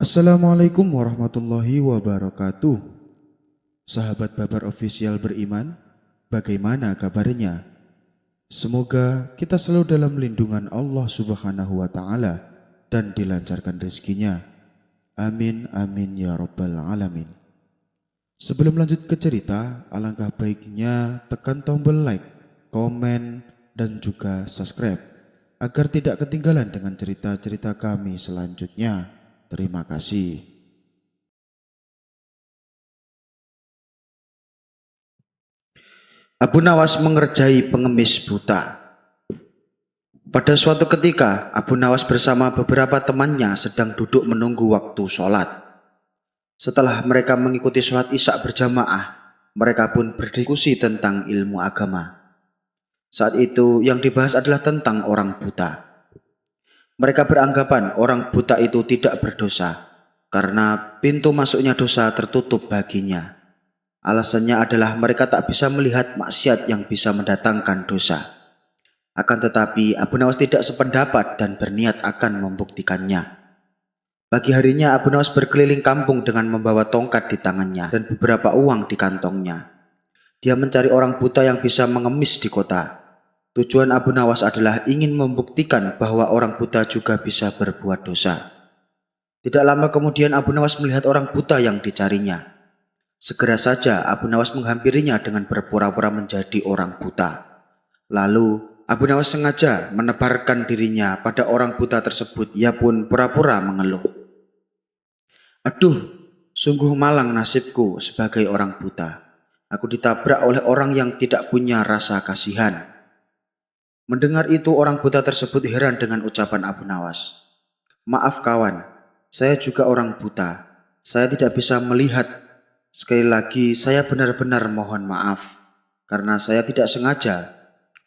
Assalamualaikum warahmatullahi wabarakatuh. Sahabat Babar Official beriman, bagaimana kabarnya? Semoga kita selalu dalam lindungan Allah Subhanahu wa Ta'ala dan dilancarkan rezekinya. Amin, amin ya Rabbal Alamin. Sebelum lanjut ke cerita, alangkah baiknya tekan tombol like, komen, dan juga subscribe agar tidak ketinggalan dengan cerita-cerita kami selanjutnya. Terima kasih. Abu Nawas mengerjai pengemis buta. Pada suatu ketika, Abu Nawas bersama beberapa temannya sedang duduk menunggu waktu sholat. Setelah mereka mengikuti sholat isya berjamaah, mereka pun berdiskusi tentang ilmu agama. Saat itu yang dibahas adalah tentang orang buta. Mereka beranggapan orang buta itu tidak berdosa, karena pintu masuknya dosa tertutup baginya. Alasannya adalah mereka tak bisa melihat maksiat yang bisa mendatangkan dosa. Akan tetapi Abu Nawas tidak sependapat dan berniat akan membuktikannya. Pagi harinya Abu Nawas berkeliling kampung dengan membawa tongkat di tangannya dan beberapa uang di kantongnya. Dia mencari orang buta yang bisa mengemis di kota. Tujuan Abu Nawas adalah ingin membuktikan bahwa orang buta juga bisa berbuat dosa. Tidak lama kemudian Abu Nawas melihat orang buta yang dicarinya. Segera saja Abu Nawas menghampirinya dengan berpura-pura menjadi orang buta. Lalu Abu Nawas sengaja menebarkan dirinya pada orang buta tersebut. Ia pun pura-pura mengeluh. Aduh, sungguh malang nasibku sebagai orang buta. Aku ditabrak oleh orang yang tidak punya rasa kasihan. Mendengar itu orang buta tersebut heran dengan ucapan Abu Nawas. Maaf kawan, saya juga orang buta. Saya tidak bisa melihat. Sekali lagi saya benar-benar mohon maaf karena saya tidak sengaja,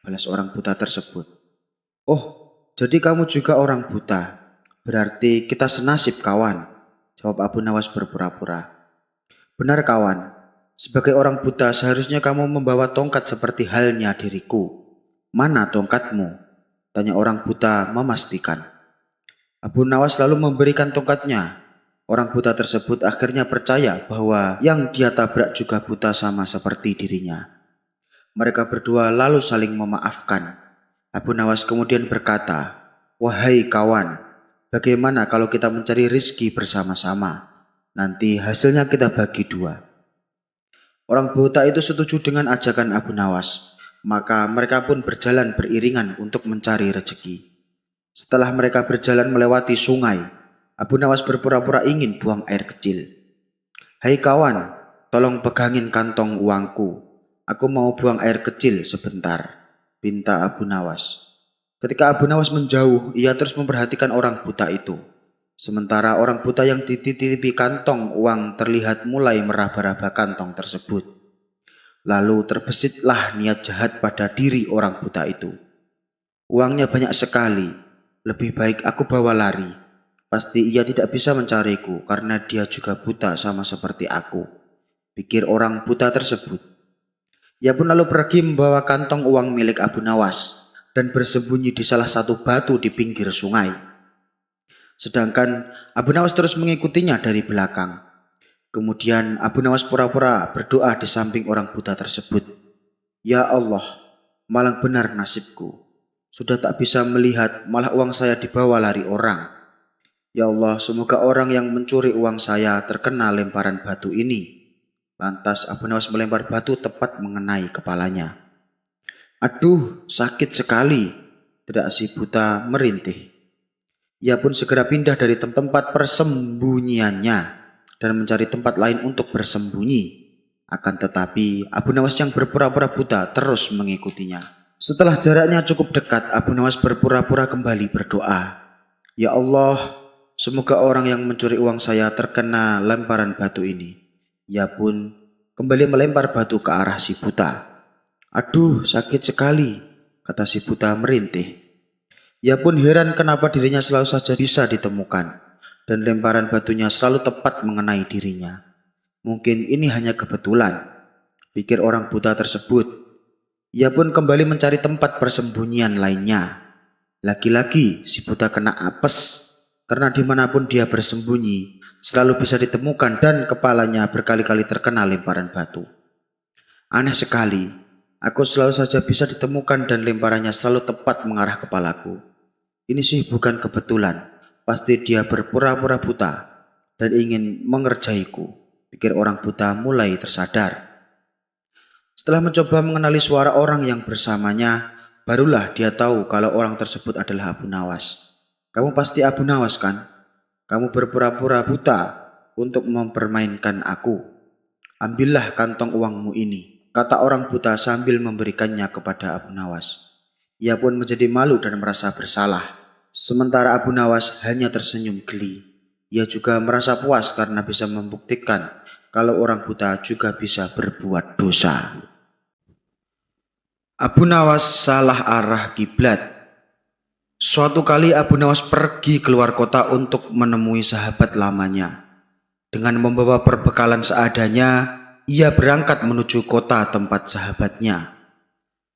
balas orang buta tersebut. Oh, jadi kamu juga orang buta. Berarti kita senasib kawan, jawab Abu Nawas berpura-pura. Benar kawan, sebagai orang buta seharusnya kamu membawa tongkat seperti halnya diriku. Mana tongkatmu? Tanya orang buta memastikan. Abu Nawas lalu memberikan tongkatnya. Orang buta tersebut akhirnya percaya bahwa yang dia tabrak juga buta sama seperti dirinya. Mereka berdua lalu saling memaafkan. Abu Nawas kemudian berkata, "Wahai kawan, bagaimana kalau kita mencari rizki bersama-sama? Nanti hasilnya kita bagi dua." Orang buta itu setuju dengan ajakan Abu Nawas. Maka mereka pun berjalan beriringan untuk mencari rezeki. Setelah mereka berjalan melewati sungai, Abu Nawas berpura-pura ingin buang air kecil. "Hai kawan, tolong pegangin kantong uangku. Aku mau buang air kecil sebentar," pinta Abu Nawas. Ketika Abu Nawas menjauh, ia terus memperhatikan orang buta itu. Sementara orang buta yang dititipi kantong uang terlihat mulai meraba-raba kantong tersebut. Lalu terbesitlah niat jahat pada diri orang buta itu. "Uangnya banyak sekali, lebih baik aku bawa lari. Pasti ia tidak bisa mencariku karena dia juga buta sama seperti aku," pikir orang buta tersebut. Ia pun lalu pergi membawa kantong uang milik Abu Nawas dan bersembunyi di salah satu batu di pinggir sungai. Sedangkan Abu Nawas terus mengikutinya dari belakang. Kemudian Abu Nawas pura-pura berdoa di samping orang buta tersebut. "Ya Allah, malang benar nasibku. Sudah tak bisa melihat, malah uang saya dibawa lari orang. Ya Allah, semoga orang yang mencuri uang saya terkena lemparan batu ini." Lantas Abu Nawas melempar batu tepat mengenai kepalanya. "Aduh, sakit sekali," teriak si buta merintih. Ia pun segera pindah dari tempat persembunyiannya dan mencari tempat lain untuk bersembunyi. Akan tetapi Abu Nawas yang berpura-pura buta terus mengikutinya. Setelah jaraknya cukup dekat, Abu Nawas berpura-pura kembali berdoa. "Ya Allah, semoga orang yang mencuri uang saya terkena lemparan batu ini." Ia pun kembali melempar batu ke arah si buta. "Aduh, sakit sekali," kata si buta merintih. Ia pun heran kenapa dirinya selalu saja bisa ditemukan dan lemparan batunya selalu tepat mengenai dirinya. Mungkin ini hanya kebetulan, pikir orang buta tersebut. Ia pun kembali mencari tempat persembunyian lainnya. Lagi-lagi si buta kena apes karena dimanapun dia bersembunyi selalu bisa ditemukan dan kepalanya berkali-kali terkena lemparan batu. Aneh sekali, aku selalu saja bisa ditemukan dan lemparannya selalu tepat mengarah kepalaku. Ini sih bukan kebetulan, pasti dia berpura-pura buta dan ingin mengerjaiku, pikir orang buta mulai tersadar. Setelah mencoba mengenali suara orang yang bersamanya, barulah dia tahu kalau orang tersebut adalah Abu Nawas. Kamu pasti Abu Nawas kan? Kamu berpura-pura buta untuk mempermainkan aku. Ambillah kantong uangmu ini, kata orang buta sambil memberikannya kepada Abu Nawas. Ia pun menjadi malu dan merasa bersalah. Sementara Abu Nawas hanya tersenyum geli. Ia juga merasa puas karena bisa membuktikan kalau orang buta juga bisa berbuat dosa. Abu Nawas salah arah kiblat. Suatu kali Abu Nawas pergi keluar kota untuk menemui sahabat lamanya. Dengan membawa perbekalan seadanya, ia berangkat menuju kota tempat sahabatnya.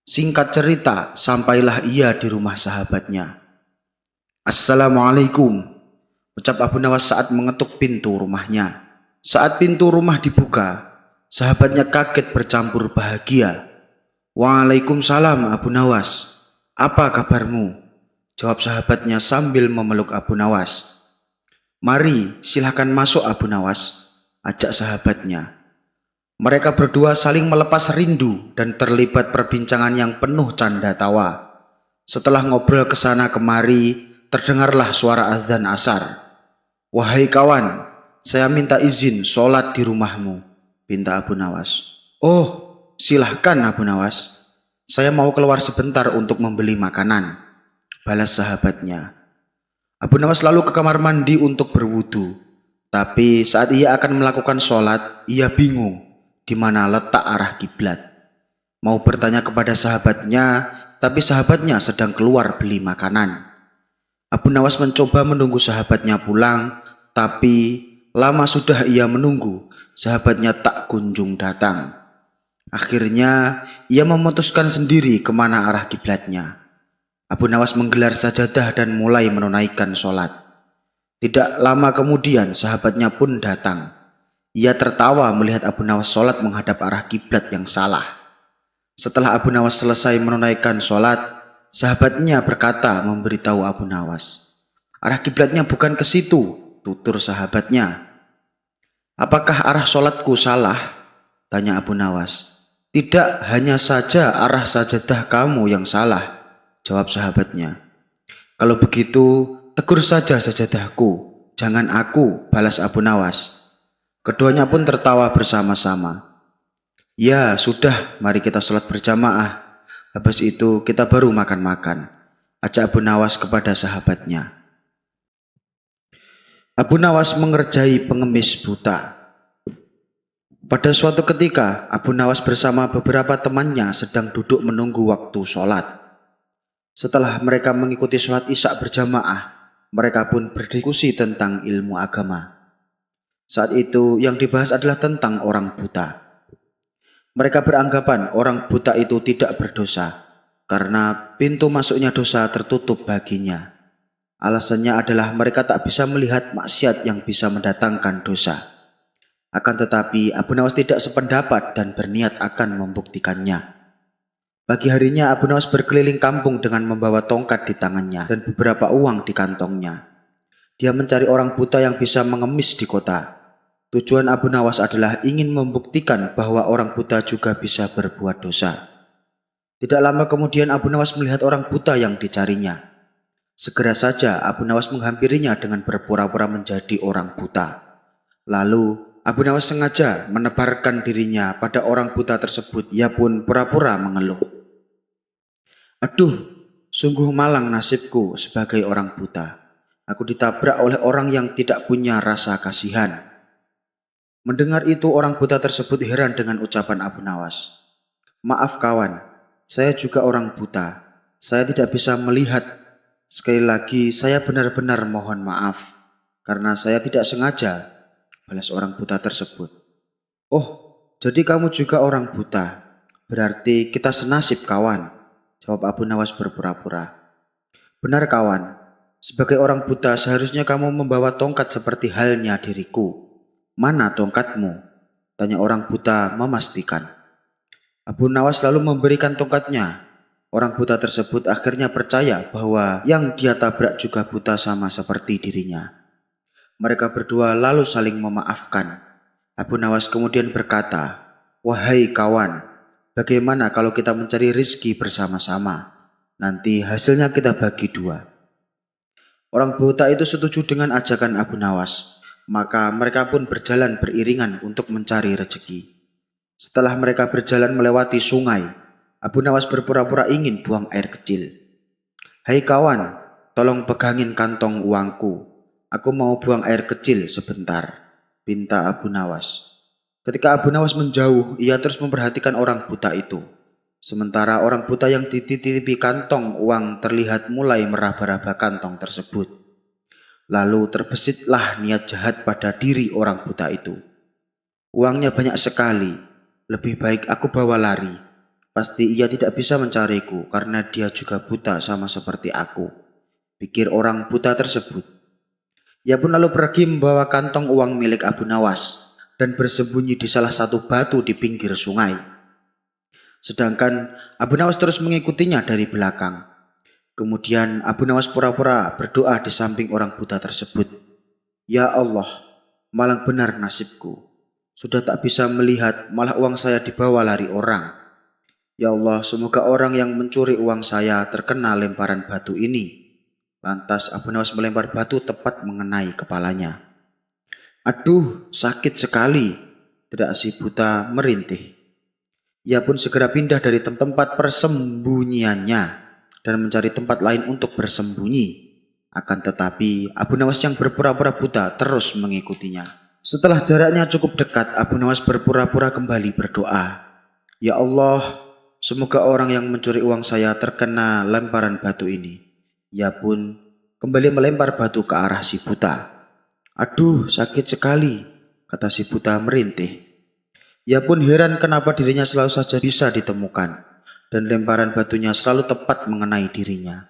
Singkat cerita, sampailah ia di rumah sahabatnya. "Assalamualaikum," ucap Abu Nawas saat mengetuk pintu rumahnya. Saat pintu rumah dibuka, sahabatnya kaget bercampur bahagia. "Waalaikumsalam Abu Nawas, apa kabarmu?" jawab sahabatnya sambil memeluk Abu Nawas. "Mari, silahkan masuk Abu Nawas," ajak sahabatnya. Mereka berdua saling melepas rindu dan terlibat perbincangan yang penuh canda tawa. Setelah ngobrol kesana kemari, terdengarlah suara azan asar. "Wahai kawan, saya minta izin sholat di rumahmu," pinta Abu Nawas. "Oh, silahkan Abu Nawas. Saya mau keluar sebentar untuk membeli makanan," balas sahabatnya. Abu Nawas lalu ke kamar mandi untuk berwudu. Tapi saat ia akan melakukan sholat, ia bingung di mana letak arah kiblat. Mau bertanya kepada sahabatnya, tapi sahabatnya sedang keluar beli makanan. Abu Nawas mencoba menunggu sahabatnya pulang, tapi lama sudah ia menunggu, sahabatnya tak kunjung datang. Akhirnya ia memutuskan sendiri kemana arah kiblatnya. Abu Nawas menggelar sajadah dan mulai menunaikan sholat. Tidak lama kemudian sahabatnya pun datang. Ia tertawa melihat Abu Nawas sholat menghadap arah kiblat yang salah. Setelah Abu Nawas selesai menunaikan sholat, sahabatnya berkata memberitahu Abu Nawas. "Arah kiblatnya bukan ke situ," tutur sahabatnya. "Apakah arah sholatku salah?" tanya Abu Nawas. "Tidak, hanya saja arah sajadah kamu yang salah," jawab sahabatnya. "Kalau begitu, tegur saja sajadahku, jangan aku," balas Abu Nawas. Keduanya pun tertawa bersama-sama. "Ya sudah, mari kita sholat berjamaah. Habis itu kita baru makan-makan," ajak Abu Nawas kepada sahabatnya. Abu Nawas mengerjai pengemis buta. Pada suatu ketika, Abu Nawas bersama beberapa temannya sedang duduk menunggu waktu sholat. Setelah mereka mengikuti sholat isya berjamaah, mereka pun berdiskusi tentang ilmu agama. Saat itu yang dibahas adalah tentang orang buta. Mereka beranggapan orang buta itu tidak berdosa, karena pintu masuknya dosa tertutup baginya. Alasannya adalah mereka tak bisa melihat maksiat yang bisa mendatangkan dosa. Akan tetapi Abu Nawas tidak sependapat dan berniat akan membuktikannya. Pagi harinya Abu Nawas berkeliling kampung dengan membawa tongkat di tangannya dan beberapa uang di kantongnya. Dia mencari orang buta yang bisa mengemis di kota. Tujuan Abu Nawas adalah ingin membuktikan bahwa orang buta juga bisa berbuat dosa. Tidak lama kemudian Abu Nawas melihat orang buta yang dicarinya. Segera saja Abu Nawas menghampirinya dengan berpura-pura menjadi orang buta. Lalu Abu Nawas sengaja menebarkan dirinya pada orang buta tersebut. Ia pun pura-pura mengeluh. "Aduh, sungguh malang nasibku sebagai orang buta. Aku ditabrak oleh orang yang tidak punya rasa kasihan." Mendengar itu orang buta tersebut heran dengan ucapan Abu Nawas. "Maaf kawan, saya juga orang buta. Saya tidak bisa melihat. Sekali lagi saya benar-benar mohon maaf, karena saya tidak sengaja," balas orang buta tersebut. "Oh, jadi kamu juga orang buta. Berarti kita senasib kawan," jawab Abu Nawas berpura-pura. "Benar kawan, Sebagai orang buta seharusnya kamu membawa tongkat seperti halnya diriku. Mana tongkatmu? Tanya orang buta memastikan. Abu Nawas lalu memberikan tongkatnya. Orang buta tersebut akhirnya percaya bahwa yang dia tabrak juga buta sama seperti dirinya. Mereka berdua lalu saling memaafkan. Abu Nawas kemudian berkata, "Wahai kawan, bagaimana kalau kita mencari rizki bersama-sama? Nanti hasilnya kita bagi dua." Orang buta itu setuju dengan ajakan Abu Nawas. Maka mereka pun berjalan beriringan untuk mencari rezeki. Setelah mereka berjalan melewati sungai, Abu Nawas berpura-pura ingin buang air kecil. "Hai kawan, tolong pegangin kantong uangku. Aku mau buang air kecil sebentar," pinta Abu Nawas. Ketika Abu Nawas menjauh, ia terus memperhatikan orang buta itu. Sementara orang buta yang dititipi kantong uang terlihat mulai meraba-raba kantong tersebut. Lalu terbesitlah niat jahat pada diri orang buta itu. "Uangnya banyak sekali, lebih baik aku bawa lari. Pasti ia tidak bisa mencariku karena dia juga buta sama seperti aku," pikir orang buta tersebut. Ia pun lalu pergi membawa kantong uang milik Abu Nawas dan bersembunyi di salah satu batu di pinggir sungai. Sedangkan Abu Nawas terus mengikutinya dari belakang. Kemudian Abu Nawas pura-pura berdoa di samping orang buta tersebut. "Ya Allah, malang benar nasibku. Sudah tak bisa melihat, malah uang saya dibawa lari orang. Ya Allah, semoga orang yang mencuri uang saya terkena lemparan batu ini." Lantas Abu Nawas melempar batu tepat mengenai kepalanya. "Aduh, sakit sekali," teriak si buta merintih. Ia pun segera pindah dari tempat persembunyiannya dan mencari tempat lain untuk bersembunyi. Akan tetapi Abu Nawas yang berpura-pura buta terus mengikutinya. Setelah jaraknya cukup dekat, Abu Nawas berpura-pura kembali berdoa. "Ya Allah, semoga orang yang mencuri uang saya terkena lemparan batu ini." Ia pun kembali melempar batu ke arah si buta. "Aduh, sakit sekali," kata si buta merintih. Ia pun heran kenapa dirinya selalu saja bisa ditemukan dan lemparan batunya selalu tepat mengenai dirinya.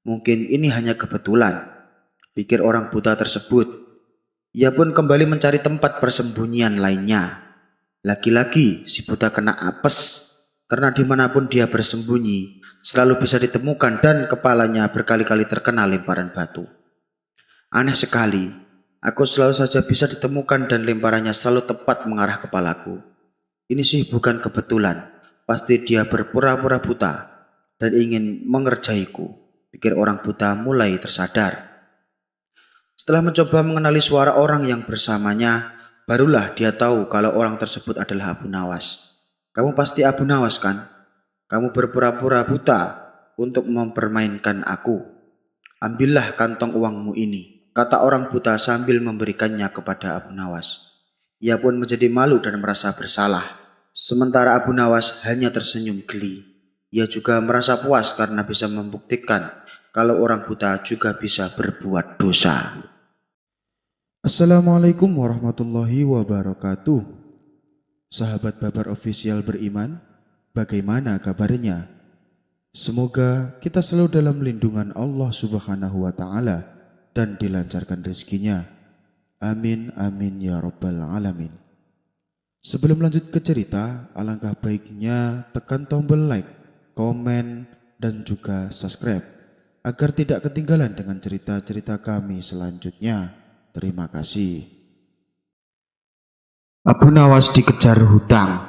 Mungkin ini hanya kebetulan, pikir orang buta tersebut. Ia pun kembali mencari tempat persembunyian lainnya. Lagi-lagi si buta kena apes karena dimanapun dia bersembunyi selalu bisa ditemukan dan kepalanya berkali-kali terkena lemparan batu. "Aneh sekali, aku selalu saja bisa ditemukan dan lemparannya selalu tepat mengarah kepalaku. Ini sih bukan kebetulan, pasti dia berpura-pura buta dan ingin mengerjaiku," pikir orang buta mulai tersadar. Setelah mencoba mengenali suara orang yang bersamanya, barulah dia tahu kalau orang tersebut adalah Abu Nawas. "Kamu pasti Abu Nawas kan? Kamu berpura-pura buta untuk mempermainkan aku. Ambillah kantong uangmu ini," kata orang buta sambil memberikannya kepada Abu Nawas. Ia pun menjadi malu dan merasa bersalah. Sementara Abu Nawas hanya tersenyum geli. Ia juga merasa puas karena bisa membuktikan kalau orang buta juga bisa berbuat dosa. Assalamualaikum warahmatullahi wabarakatuh. Sahabat Babar Official beriman, bagaimana kabarnya? Semoga kita selalu dalam lindungan Allah Subhanahu wa Ta'ala dan dilancarkan rezekinya. Amin, amin ya Rabbal Alamin. Sebelum lanjut ke cerita, alangkah baiknya tekan tombol like, komen, dan juga subscribe agar tidak ketinggalan dengan cerita-cerita kami selanjutnya. Terima kasih. Abu Nawas dikejar hutang.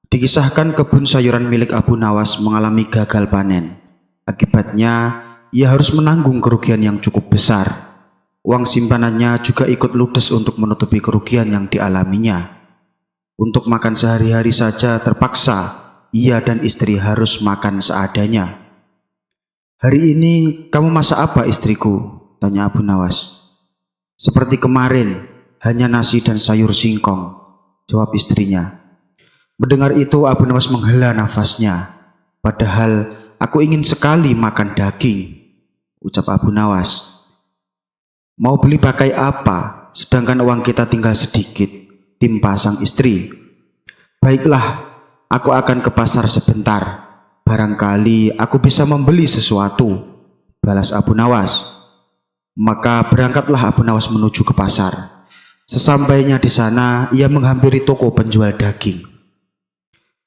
Dikisahkan kebun sayuran milik Abu Nawas mengalami gagal panen. Akibatnya, ia harus menanggung kerugian yang cukup besar. Uang simpanannya juga ikut ludes untuk menutupi kerugian yang dialaminya. Untuk makan sehari-hari saja terpaksa ia dan istri harus makan seadanya. "Hari ini kamu masak apa istriku?" tanya Abu Nawas. "Seperti kemarin, hanya nasi dan sayur singkong," jawab istrinya. Mendengar itu Abu Nawas menghela nafasnya. "Padahal aku ingin sekali makan daging," ucap Abu Nawas. "Mau beli pakai apa? Sedangkan uang kita tinggal sedikit," timpa sang istri. "Baiklah, aku akan ke pasar sebentar. Barangkali aku bisa membeli sesuatu," balas Abu Nawas. Maka berangkatlah Abu Nawas menuju ke pasar. Sesampainya di sana, ia menghampiri toko penjual daging.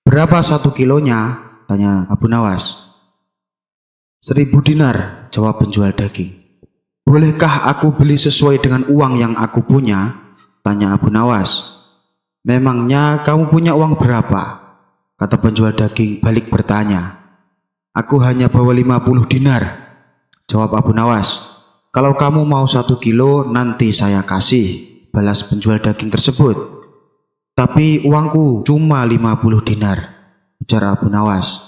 "Berapa 1 kilonya?" tanya Abu Nawas. "1.000 dinar," jawab penjual daging. "Bolehkah aku beli sesuai dengan uang yang aku punya?" tanya Abu Nawas. "Memangnya kamu punya uang berapa?" kata penjual daging balik bertanya. "Aku hanya bawa 50 dinar, jawab Abu Nawas. "Kalau kamu mau 1 kilo, nanti saya kasih," balas penjual daging tersebut. "Tapi uangku cuma 50 dinar, ujar Abu Nawas.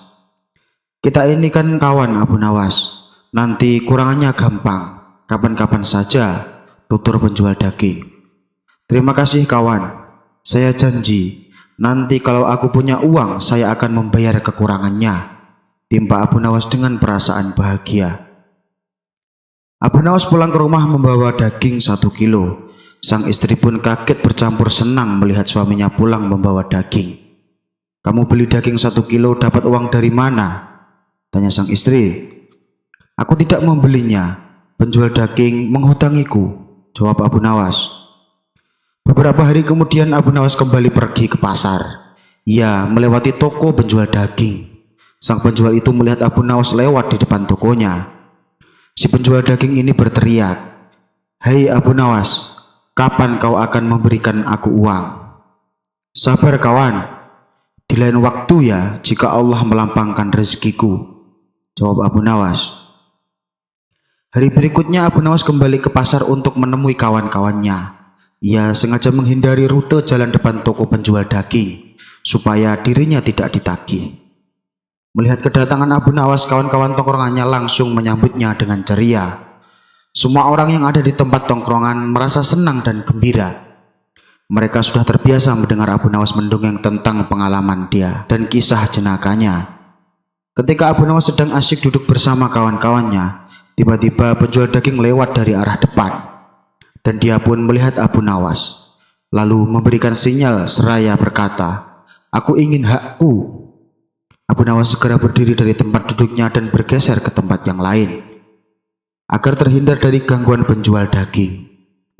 "Kita ini kan kawan Abu Nawas, nanti kurangannya gampang, kapan-kapan saja," tutur penjual daging. "Terima kasih kawan, saya janji nanti kalau aku punya uang saya akan membayar kekurangannya," timpa Abu Nawas dengan perasaan bahagia. Abu Nawas pulang ke rumah membawa daging 1 kilo. Sang istri pun kaget bercampur senang melihat suaminya pulang membawa daging. "Kamu beli daging 1 kilo dapat uang dari mana?" tanya sang istri. "Aku tidak membelinya, penjual daging menghutangiku," jawab Abu Nawas. Beberapa hari kemudian Abu Nawas kembali pergi ke pasar. Ia melewati toko penjual daging. Sang penjual itu melihat Abu Nawas lewat di depan tokonya. Si penjual daging ini berteriak, "Hei Abu Nawas, kapan kau akan memberikan aku uang?" "Sabar kawan, di lain waktu ya jika Allah melampangkan rezekiku," jawab Abu Nawas. Hari berikutnya Abu Nawas kembali ke pasar untuk menemui kawan-kawannya. Ia sengaja menghindari rute jalan depan toko penjual daging supaya dirinya tidak ditagih. Melihat kedatangan Abu Nawas, kawan-kawan tongkrongannya langsung menyambutnya dengan ceria. Semua orang yang ada di tempat tongkrongan merasa senang dan gembira. Mereka sudah terbiasa mendengar Abu Nawas mendongeng tentang pengalaman dia dan kisah jenakahnya. Ketika Abu Nawas sedang asyik duduk bersama kawan-kawannya, tiba-tiba penjual daging lewat dari arah depan. Dan dia pun melihat Abu Nawas, lalu memberikan sinyal seraya berkata, "Aku ingin hakku." Abu Nawas segera berdiri dari tempat duduknya dan bergeser ke tempat yang lain agar terhindar dari gangguan penjual daging.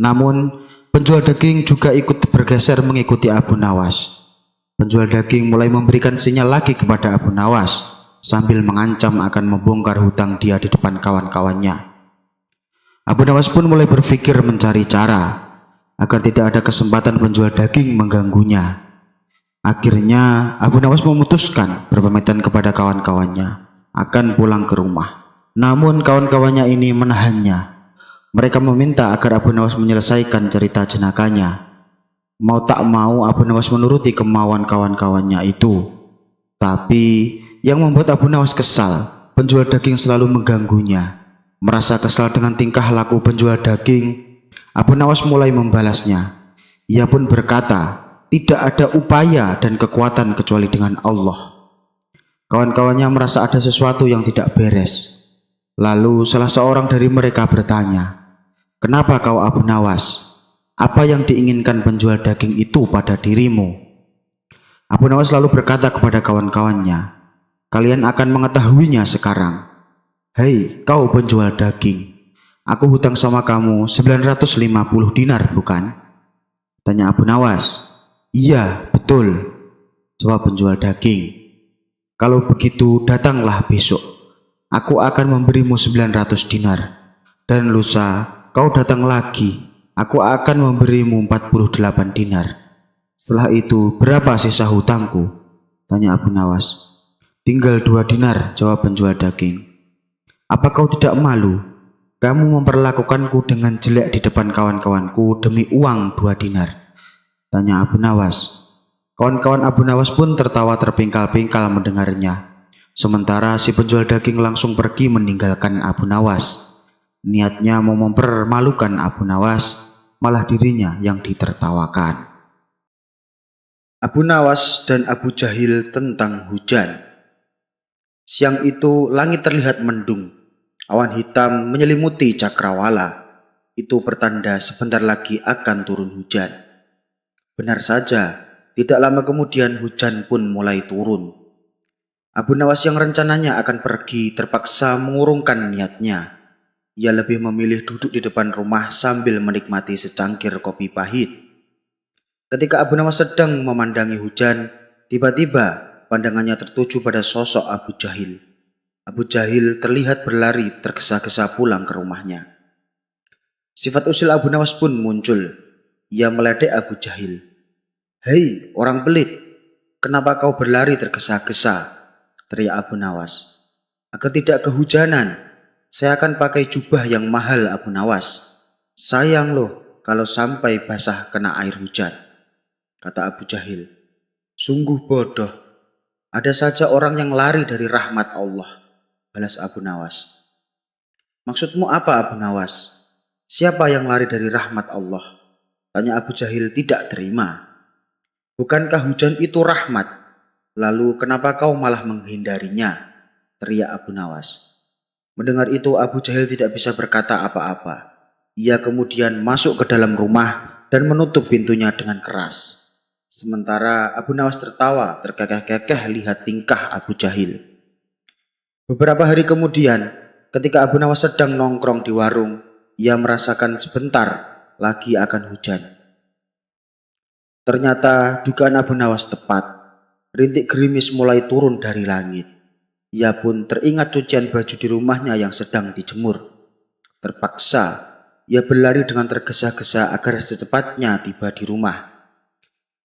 Namun, penjual daging juga ikut bergeser mengikuti Abu Nawas. Penjual daging mulai memberikan sinyal lagi kepada Abu Nawas sambil mengancam akan membongkar hutang dia di depan kawan-kawannya. Abu Nawas pun mulai berpikir mencari cara agar tidak ada kesempatan penjual daging mengganggunya. Akhirnya Abu Nawas memutuskan berpamitan kepada kawan-kawannya akan pulang ke rumah. Namun kawan-kawannya ini menahannya. Mereka meminta agar Abu Nawas menyelesaikan cerita jenakahnya. Mau tak mau Abu Nawas menuruti kemauan kawan-kawannya itu. Tapi yang membuat Abu Nawas kesal, penjual daging selalu mengganggunya. Merasa kesal dengan tingkah laku penjual daging, Abu Nawas mulai membalasnya. Ia pun berkata, tidak ada upaya dan kekuatan kecuali dengan Allah. Kawan-kawannya merasa ada sesuatu yang tidak beres. Lalu salah seorang dari mereka bertanya, "Kenapa kau Abu Nawas? Apa yang diinginkan penjual daging itu pada dirimu?" Abu Nawas lalu berkata kepada kawan-kawannya, "Kalian akan mengetahuinya sekarang. Hei kau penjual daging, aku hutang sama kamu 950 dinar bukan?" tanya Abu Nawas. "Iya, betul," jawab penjual daging. "Kalau begitu datanglah besok. Aku akan memberimu 900 dinar. Dan lusa kau datang lagi, aku akan memberimu 48 dinar. Setelah itu berapa sisa hutangku?" tanya Abu Nawas. "Tinggal 2 dinar, jawab penjual daging. "Apa kau tidak malu? Kamu memperlakukanku dengan jelek di depan kawan-kawanku demi uang 2 dinar. Tanya Abu Nawas. Kawan-kawan Abu Nawas pun tertawa terpingkal-pingkal mendengarnya. Sementara si penjual daging langsung pergi meninggalkan Abu Nawas. Niatnya mau mempermalukan Abu Nawas, malah dirinya yang ditertawakan. Abu Nawas dan Abu Jahil tentang hujan. Siang itu langit terlihat mendung. Awan hitam menyelimuti cakrawala. Itu pertanda sebentar lagi akan turun hujan. Benar saja, tidak lama kemudian hujan pun mulai turun. Abu Nawas yang rencananya akan pergi terpaksa mengurungkan niatnya. ia lebih memilih duduk di depan rumah sambil menikmati secangkir kopi pahit. Ketika Abu Nawas sedang memandangi hujan, tiba-tiba pandangannya tertuju pada sosok Abu Jahil. Abu Jahil terlihat berlari tergesa-gesa pulang ke rumahnya. Sifat usil Abu Nawas pun muncul. Ia meledek Abu Jahil. "Hei, orang pelit, kenapa kau berlari tergesa-gesa?" teriak Abu Nawas. "Agar tidak kehujanan, saya akan pakai jubah yang mahal, Abu Nawas. Sayang loh kalau sampai basah kena air hujan," kata Abu Jahil. "Sungguh bodoh. Ada saja orang yang lari dari rahmat Allah," balas Abu Nawas. "Maksudmu apa, Abu Nawas? Siapa yang lari dari rahmat Allah?" tanya Abu Jahil tidak terima. "Bukankah hujan itu rahmat? Lalu kenapa kau malah menghindarinya?" teriak Abu Nawas. Mendengar itu Abu Jahil tidak bisa berkata apa-apa. Ia kemudian masuk ke dalam rumah dan menutup pintunya dengan keras. Sementara Abu Nawas tertawa terkekeh-kekeh lihat tingkah Abu Jahil. Beberapa hari kemudian, ketika Abu Nawas sedang nongkrong di warung, ia merasakan sebentar lagi akan hujan. Ternyata dugaan Abu Nawas tepat. Rintik gerimis mulai turun dari langit. Ia pun teringat cucian baju di rumahnya yang sedang dijemur. Terpaksa, ia berlari dengan tergesa-gesa agar secepatnya tiba di rumah.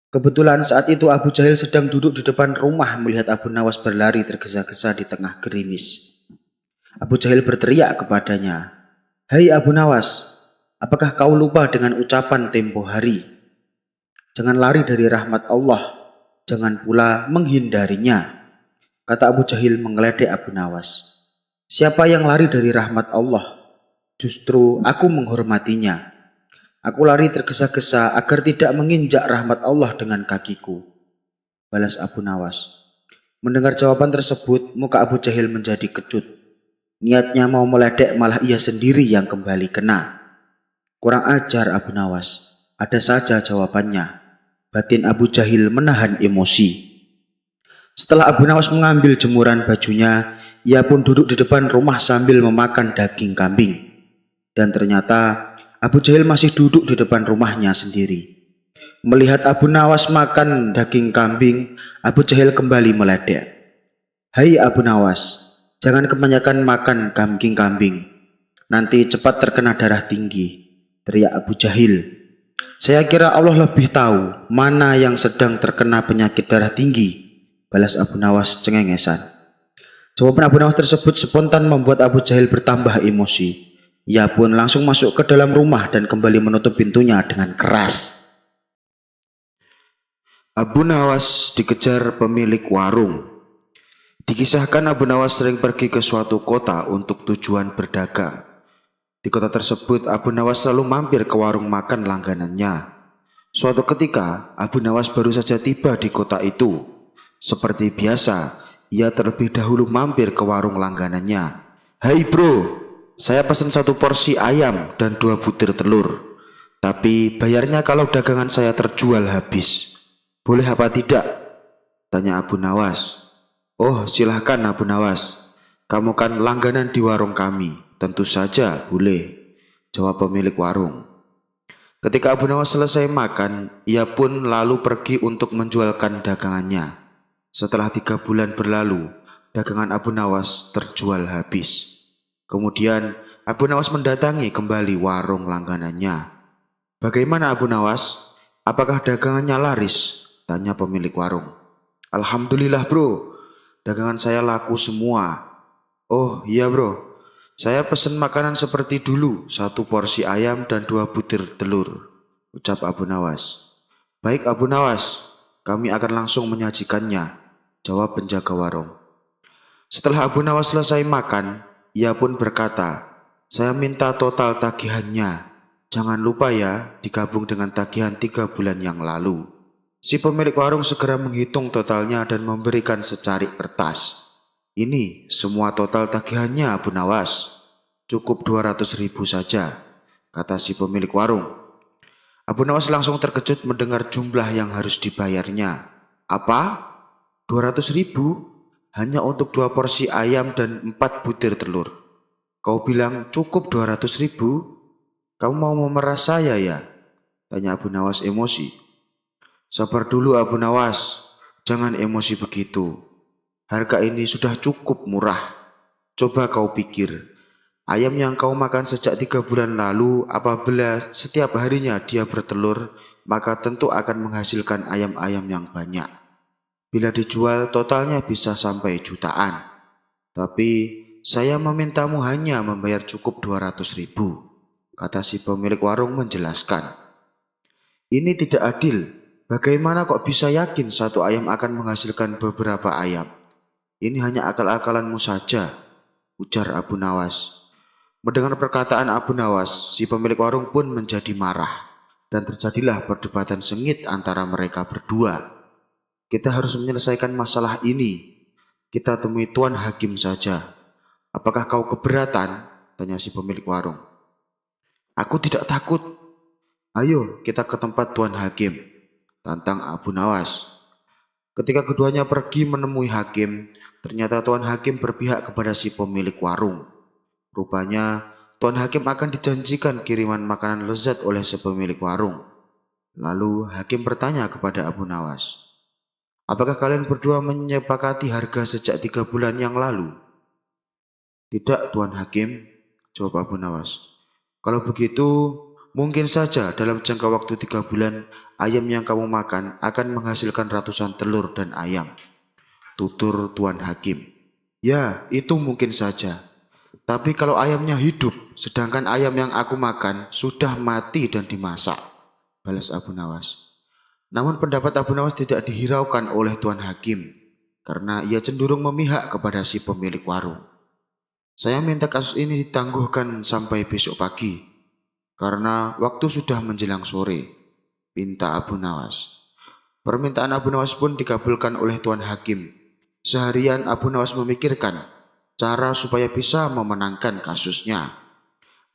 Kebetulan saat itu Abu Jahil sedang duduk di depan rumah melihat Abu Nawas berlari tergesa-gesa di tengah gerimis. Abu Jahil berteriak kepadanya, "Hai Abu Nawas, apakah kau lupa dengan ucapan tempo hari? Jangan lari dari rahmat Allah, jangan pula menghindarinya," kata Abu Jahil mengeledek Abu Nawas. "Siapa yang lari dari rahmat Allah? Justru aku menghormatinya. Aku lari tergesa-gesa agar tidak menginjak rahmat Allah dengan kakiku," balas Abu Nawas. Mendengar jawaban tersebut, muka Abu Jahil menjadi kecut. Niatnya mau meledek, malah ia sendiri yang kembali kena. "Kurang ajar Abu Nawas, ada saja jawabannya," batin Abu Jahil menahan emosi. Setelah Abu Nawas mengambil jemuran bajunya, ia pun duduk di depan rumah sambil memakan daging kambing. Dan ternyata Abu Jahil masih duduk di depan rumahnya sendiri. Melihat Abu Nawas makan daging kambing, Abu Jahil kembali meledek. "Hai Abu Nawas, jangan kebanyakan makan daging kambing. Nanti cepat terkena darah tinggi," teriak Abu Jahil. "Saya kira Allah lebih tahu mana yang sedang terkena penyakit darah tinggi," balas Abu Nawas cengengesan. Jawaban Abu Nawas tersebut spontan membuat Abu Jahil bertambah emosi. Ia pun langsung masuk ke dalam rumah dan kembali menutup pintunya dengan keras. Abu Nawas dikejar pemilik warung. Dikisahkan Abu Nawas sering pergi ke suatu kota untuk tujuan berdagang. Di kota tersebut Abu Nawas selalu mampir ke warung makan langganannya. Suatu ketika Abu Nawas baru saja tiba di kota itu. Seperti biasa, ia terlebih dahulu mampir ke warung langganannya. "Hai bro, saya pesan 1 porsi ayam dan 2 butir telur. Tapi bayarnya kalau dagangan saya terjual habis. Boleh apa tidak?" tanya Abu Nawas. "Oh silahkan Abu Nawas, kamu kan langganan di warung kami. Tentu saja boleh," jawab pemilik warung. Ketika Abu Nawas selesai makan, ia pun lalu pergi untuk menjualkan dagangannya. Setelah 3 bulan berlalu, dagangan Abu Nawas terjual habis. Kemudian Abu Nawas mendatangi kembali warung langganannya. "Bagaimana Abu Nawas? Apakah dagangannya laris?" tanya pemilik warung. "Alhamdulillah bro, dagangan saya laku semua." "Oh iya bro, saya pesen makanan seperti dulu, 1 porsi ayam dan 2 butir telur," ucap Abu Nawas. "Baik Abu Nawas, kami akan langsung menyajikannya," jawab penjaga warung. Setelah Abu Nawas selesai makan, ia pun berkata, "Saya minta total tagihannya. Jangan lupa ya, digabung dengan tagihan 3 bulan yang lalu." Si pemilik warung segera menghitung totalnya dan memberikan secarik kertas. "Ini semua total tagihannya Abu Nawas. Cukup 200.000 saja," kata si pemilik warung. Abu Nawas langsung terkejut mendengar jumlah yang harus dibayarnya. "Apa? 200.000? Hanya untuk 2 porsi ayam dan 4 butir telur?" Kau bilang cukup 200.000? Kamu mau memeras saya ya? Tanya Abu Nawas emosi. Sabar dulu Abu Nawas, jangan emosi begitu. Harga ini sudah cukup murah. Coba kau pikir, ayam yang kau makan sejak 3 bulan lalu, apabila setiap harinya dia bertelur, maka tentu akan menghasilkan ayam-ayam yang banyak. Bila dijual, totalnya bisa sampai jutaan. Tapi saya memintamu hanya membayar cukup 200.000, kata si pemilik warung menjelaskan. Ini tidak adil. Bagaimana kok bisa yakin satu ayam akan menghasilkan beberapa ayam? Ini hanya akal-akalanmu saja, ujar Abu Nawas. Mendengar perkataan Abu Nawas, si pemilik warung pun menjadi marah. Dan terjadilah perdebatan sengit antara mereka berdua. Kita harus menyelesaikan masalah ini. Kita temui Tuan Hakim saja. Apakah kau keberatan? Tanya si pemilik warung. Aku tidak takut. Ayo kita ke tempat Tuan Hakim, tantang Abu Nawas. Ketika keduanya pergi menemui Hakim, ternyata Tuan Hakim berpihak kepada si pemilik warung. Rupanya Tuan Hakim akan dijanjikan kiriman makanan lezat oleh si pemilik warung. Lalu Hakim bertanya kepada Abu Nawas, apakah kalian berdua menyepakati harga sejak 3 bulan yang lalu? Tidak Tuan Hakim, jawab Abu Nawas. Kalau begitu, mungkin saja dalam jangka waktu 3 bulan, ayam yang kamu makan akan menghasilkan ratusan telur dan ayam, tutur Tuan Hakim. Ya, itu mungkin saja. Tapi kalau ayamnya hidup, sedangkan ayam yang aku makan sudah mati dan dimasak, balas Abu Nawas. Namun pendapat Abu Nawas tidak dihiraukan oleh Tuan Hakim, karena ia cenderung memihak kepada si pemilik warung. Saya minta kasus ini ditangguhkan sampai besok pagi, karena waktu sudah menjelang sore, pinta Abu Nawas. Permintaan Abu Nawas pun dikabulkan oleh Tuan Hakim. Seharian Abu Nawas memikirkan cara supaya bisa memenangkan kasusnya.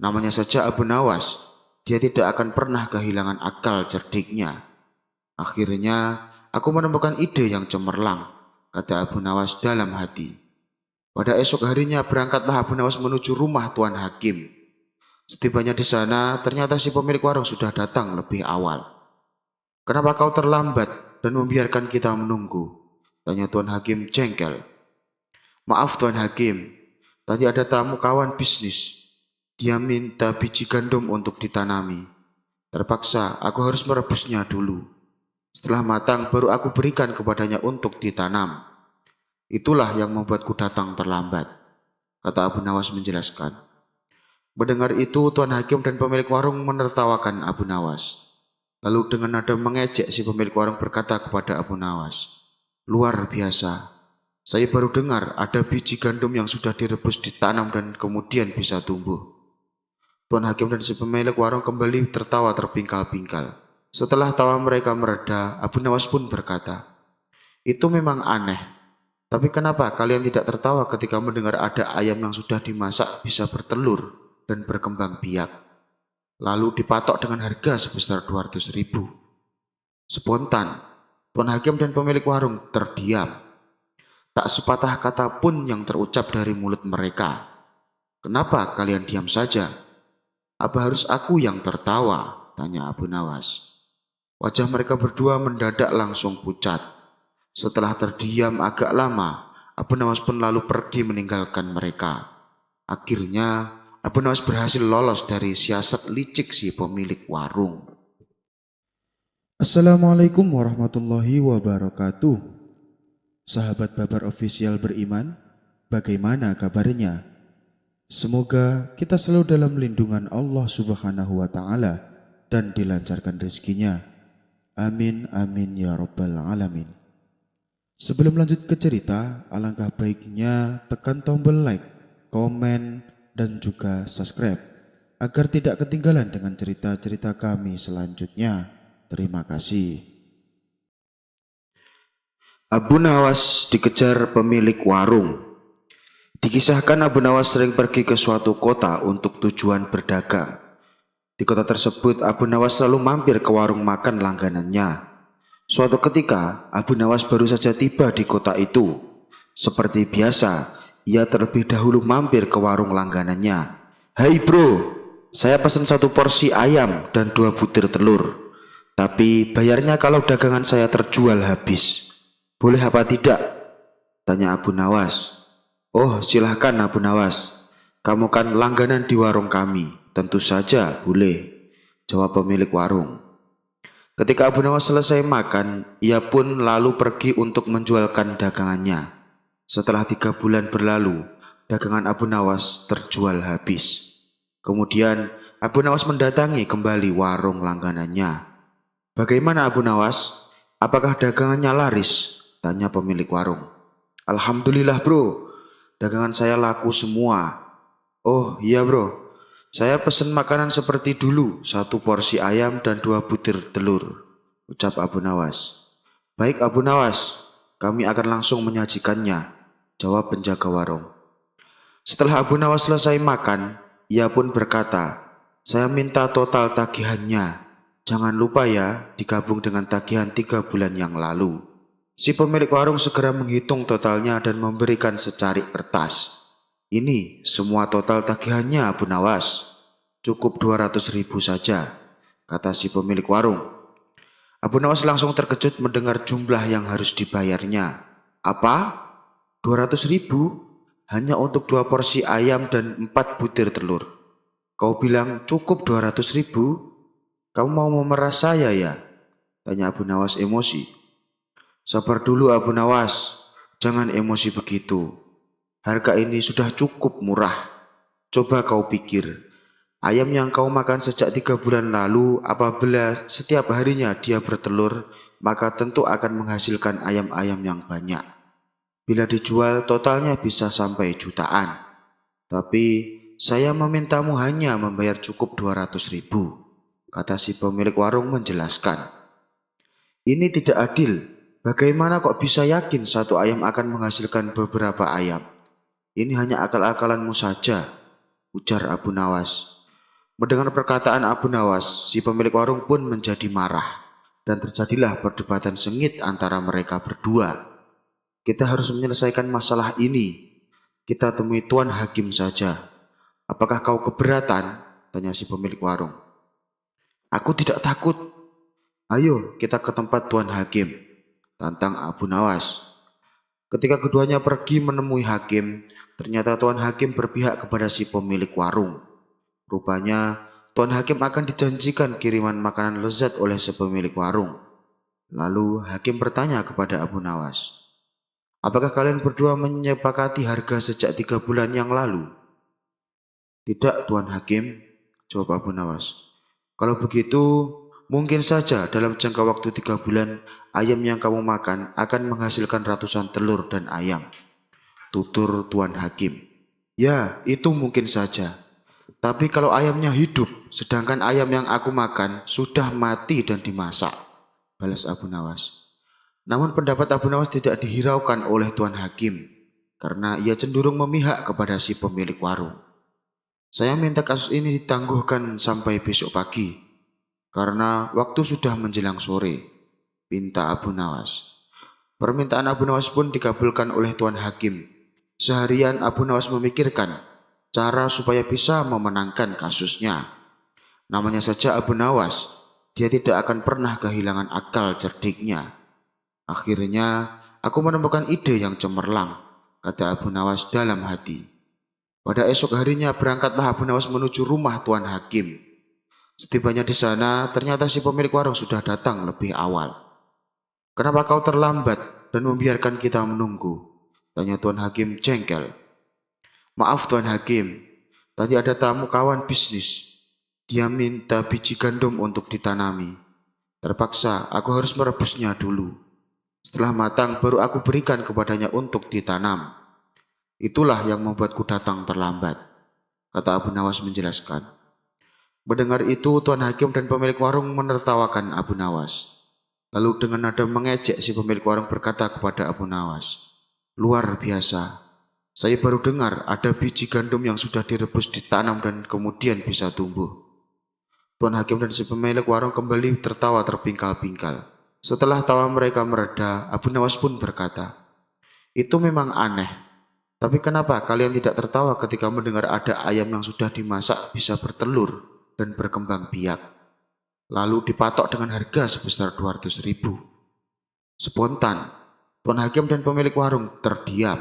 Namanya saja Abu Nawas, dia tidak akan pernah kehilangan akal cerdiknya. Akhirnya, aku menemukan ide yang cemerlang, kata Abu Nawas dalam hati. Pada esok harinya berangkatlah Abu Nawas menuju rumah Tuan Hakim. Setibanya di sana, ternyata si pemilik warung sudah datang lebih awal. Kenapa kau terlambat dan membiarkan kita menunggu? Tanya Tuan Hakim jengkel. Maaf Tuan Hakim, tadi ada tamu kawan bisnis. Dia minta biji gandum untuk ditanami. Terpaksa aku harus merebusnya dulu. Setelah matang baru aku berikan kepadanya untuk ditanam. Itulah yang membuatku datang terlambat, kata Abu Nawas menjelaskan. Mendengar itu, Tuan Hakim dan pemilik warung menertawakan Abu Nawas. Lalu dengan nada mengejek si pemilik warung berkata kepada Abu Nawas, luar biasa, saya baru dengar ada biji gandum yang sudah direbus ditanam dan kemudian bisa tumbuh. Tuan Hakim dan si pemilik warung kembali tertawa terpingkal-pingkal. Setelah tawa mereka mereda, Abu Nawas pun berkata, itu memang aneh. Tapi kenapa kalian tidak tertawa ketika mendengar ada ayam yang sudah dimasak bisa bertelur dan berkembang biak, lalu dipatok dengan harga sebesar 200.000? Spontan, Tuan Hakim dan pemilik warung terdiam. Tak sepatah kata pun yang terucap dari mulut mereka. Kenapa kalian diam saja? Apa harus aku yang tertawa? Tanya Abu Nawas. Wajah mereka berdua mendadak langsung pucat. Setelah terdiam agak lama, Abu Nawas pun lalu pergi meninggalkan mereka. Akhirnya, Abu Nawas berhasil lolos dari siasat licik si pemilik warung. Assalamualaikum warahmatullahi wabarakatuh. Sahabat Babar Official beriman, bagaimana kabarnya? Semoga kita selalu dalam lindungan Allah Subhanahu wa Ta'ala dan dilancarkan rezekinya. Amin, amin ya Rabbal Alamin. Sebelum lanjut ke cerita, alangkah baiknya tekan tombol like, komen, dan juga subscribe agar tidak ketinggalan dengan cerita-cerita kami selanjutnya. Terima kasih. Abu Nawas dikejar pemilik warung. Dikisahkan Abu Nawas sering pergi ke suatu kota untuk tujuan berdagang. Di kota tersebut, Abu Nawas selalu mampir ke warung makan langganannya. Suatu ketika, Abu Nawas baru saja tiba di kota itu. Seperti biasa, ia terlebih dahulu mampir ke warung langganannya. "Hai bro, saya pesan 1 porsi ayam dan 2 butir telur. Tapi bayarnya kalau dagangan saya terjual habis. Boleh apa tidak?" tanya Abu Nawas. "Oh, silahkan Abu Nawas. Kamu kan langganan di warung kami. Tentu saja boleh," jawab pemilik warung. Ketika Abu Nawas selesai makan, ia pun lalu pergi untuk menjualkan dagangannya. Setelah 3 bulan berlalu, dagangan Abu Nawas terjual habis. Kemudian Abu Nawas mendatangi kembali warung langganannya. "Bagaimana Abu Nawas? Apakah dagangannya laris?" tanya pemilik warung. "Alhamdulillah bro, dagangan saya laku semua." "Oh iya bro, saya pesen makanan seperti dulu, 1 porsi ayam dan 2 butir telur," ucap Abu Nawas. "Baik Abu Nawas, kami akan langsung menyajikannya," jawab penjaga warung. Setelah Abu Nawas selesai makan, ia pun berkata, "Saya minta total tagihannya. Jangan lupa ya, digabung dengan tagihan 3 bulan yang lalu." Si pemilik warung segera menghitung totalnya dan memberikan secarik kertas. "Ini semua total tagihannya Abu Nawas. Cukup 200.000 saja," kata si pemilik warung. Abu Nawas langsung terkejut mendengar jumlah yang harus dibayarnya. "Apa? 200.000? Hanya untuk 2 porsi ayam dan 4 butir telur. Kau bilang cukup 200.000? Kamu mau memeras saya ya?" tanya Abu Nawas emosi. "Sabar dulu Abu Nawas, jangan emosi begitu. Harga ini sudah cukup murah. Coba kau pikir, ayam yang kau makan sejak 3 bulan lalu, apabila setiap harinya dia bertelur, maka tentu akan menghasilkan ayam-ayam yang banyak. Bila dijual, totalnya bisa sampai jutaan. Tapi saya memintamu hanya membayar cukup 200.000, kata si pemilik warung menjelaskan. "Ini tidak adil. Bagaimana kok bisa yakin satu ayam akan menghasilkan beberapa ayam? Ini hanya akal-akalanmu saja," ujar Abu Nawas. Mendengar perkataan Abu Nawas, si pemilik warung pun menjadi marah, dan terjadilah perdebatan sengit antara mereka berdua. "Kita harus menyelesaikan masalah ini. Kita temui Tuan Hakim saja. Apakah kau keberatan?" tanya si pemilik warung. "Aku tidak takut. Ayo kita ke tempat Tuan Hakim," tantang Abu Nawas. Ketika keduanya pergi menemui hakim, ternyata Tuan Hakim berpihak kepada si pemilik warung. Rupanya Tuan Hakim akan dijanjikan kiriman makanan lezat oleh si pemilik warung. Lalu Hakim bertanya kepada Abu Nawas, "Apakah kalian berdua menyepakati harga sejak 3 bulan yang lalu?" "Tidak Tuan Hakim," jawab Abu Nawas. "Kalau begitu, mungkin saja dalam jangka waktu 3 bulan, ayam yang kamu makan akan menghasilkan ratusan telur dan ayam," tutur Tuan Hakim. "Ya, itu mungkin saja. Tapi kalau ayamnya hidup, sedangkan ayam yang aku makan sudah mati dan dimasak," balas Abu Nawas. Namun pendapat Abu Nawas tidak dihiraukan oleh Tuan Hakim, karena ia cenderung memihak kepada si pemilik warung. "Saya minta kasus ini ditangguhkan sampai besok pagi, karena waktu sudah menjelang sore," pinta Abu Nawas. Permintaan Abu Nawas pun dikabulkan oleh Tuan Hakim. Seharian Abu Nawas memikirkan cara supaya bisa memenangkan kasusnya. Namanya saja Abu Nawas, dia tidak akan pernah kehilangan akal cerdiknya. "Akhirnya aku menemukan ide yang cemerlang," kata Abu Nawas dalam hati. Pada esok harinya berangkatlah Abu Nawas menuju rumah Tuan Hakim. Setibanya di sana, ternyata si pemilik warung sudah datang lebih awal. "Kenapa kau terlambat dan membiarkan kita menunggu?" tanya Tuan Hakim jengkel. "Maaf Tuan Hakim, tadi ada tamu kawan bisnis. Dia minta biji gandum untuk ditanami. Terpaksa aku harus merebusnya dulu. Setelah matang baru aku berikan kepadanya untuk ditanam. Itulah yang membuatku datang terlambat," kata Abu Nawas menjelaskan. Mendengar itu, Tuan Hakim dan pemilik warung menertawakan Abu Nawas. Lalu dengan nada mengejek si pemilik warung berkata kepada Abu Nawas, "Luar biasa. Saya baru dengar ada biji gandum yang sudah direbus ditanam dan kemudian bisa tumbuh." Tuan Hakim dan si pemilik warung kembali tertawa terpingkal-pingkal. Setelah tawa mereka mereda, Abu Nawas pun berkata, "Itu memang aneh. Tapi kenapa kalian tidak tertawa ketika mendengar ada ayam yang sudah dimasak bisa bertelur dan berkembang biak, lalu dipatok dengan harga sebesar 200.000? Spontan, Tuan Hakim dan pemilik warung terdiam.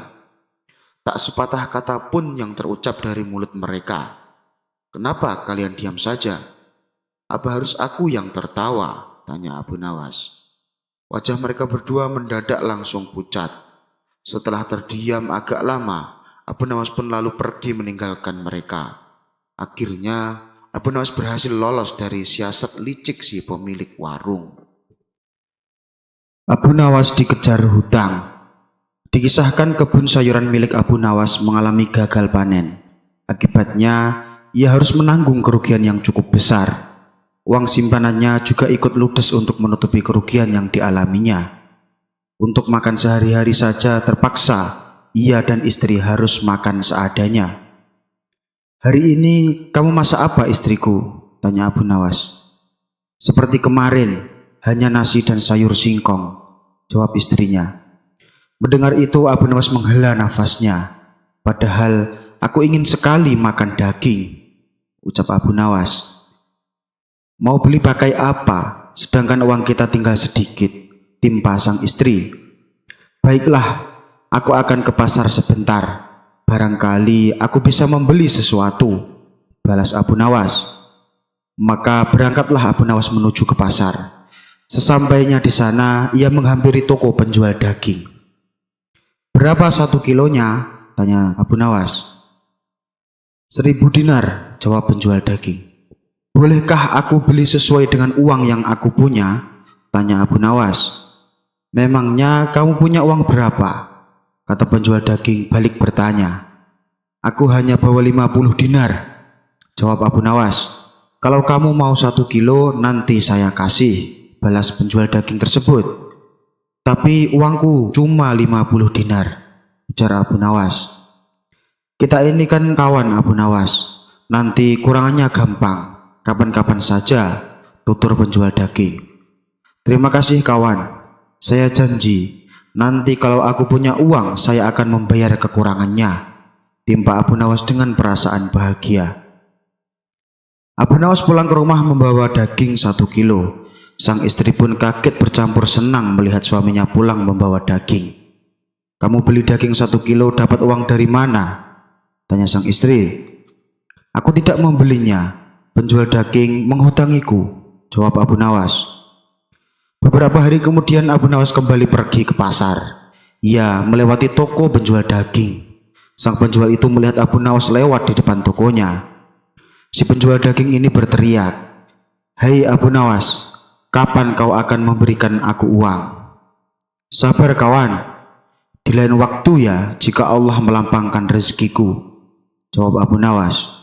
Tak sepatah kata pun yang terucap dari mulut mereka. Kenapa kalian diam saja? Apa harus aku yang tertawa? Tanya Abu Nawas. Wajah mereka berdua mendadak langsung pucat. Setelah terdiam agak lama, Abu Nawas pun lalu pergi meninggalkan mereka. Akhirnya, Abu Nawas berhasil lolos dari siasat licik si pemilik warung. Abu Nawas dikejar hutang. Dikisahkan kebun sayuran milik Abu Nawas mengalami gagal panen. Akibatnya, ia harus menanggung kerugian yang cukup besar. Uang simpanannya juga ikut ludes untuk menutupi kerugian yang dialaminya. Untuk makan sehari-hari saja terpaksa ia dan istri harus makan seadanya. Hari ini kamu masak apa istriku? Tanya Abu Nawas. Seperti kemarin, hanya nasi dan sayur singkong, jawab istrinya. Mendengar itu Abu Nawas menghela nafasnya. Padahal aku ingin sekali makan daging, ucap Abu Nawas. Mau beli pakai apa? Sedangkan uang kita tinggal sedikit, timpa sang istri. Baiklah, aku akan ke pasar sebentar. Barangkali aku bisa membeli sesuatu, balas Abu Nawas. Maka berangkatlah Abu Nawas menuju ke pasar. Sesampainya di sana, ia menghampiri toko penjual daging. Berapa 1 kilonya? Tanya Abu Nawas. 1.000 dinar, jawab penjual daging. Bolehkah aku beli sesuai dengan uang yang aku punya? Tanya Abu Nawas. Memangnya kamu punya uang berapa? Kata penjual daging balik bertanya. Aku hanya bawa 50 dinar, jawab Abu Nawas. Kalau kamu mau 1 kilo nanti saya kasih, balas penjual daging tersebut. Tapi uangku cuma 50 dinar, ujar Abu Nawas. Kita ini kan kawan Abu Nawas, nanti kurangannya gampang. Kapan-kapan saja, tutur penjual daging. Terima kasih kawan, saya janji nanti kalau aku punya uang saya akan membayar kekurangannya, timpa Abu Nawas dengan perasaan bahagia. Abu Nawas pulang ke rumah membawa daging 1 kilo. Sang istri pun kaget bercampur senang melihat suaminya pulang membawa daging. Kamu beli daging 1 kilo dapat uang dari mana? Tanya sang istri. Aku tidak membelinya. Penjual daging menghutangiku, jawab Abu Nawas. Beberapa hari kemudian Abu Nawas kembali pergi ke pasar. Ia melewati toko penjual daging. Sang penjual itu melihat Abu Nawas lewat di depan tokonya. Si penjual daging ini berteriak, "Hai Abu Nawas, kapan kau akan memberikan aku uang?" Sabar kawan, di lain waktu ya jika Allah melampangkan rezekiku, jawab Abu Nawas.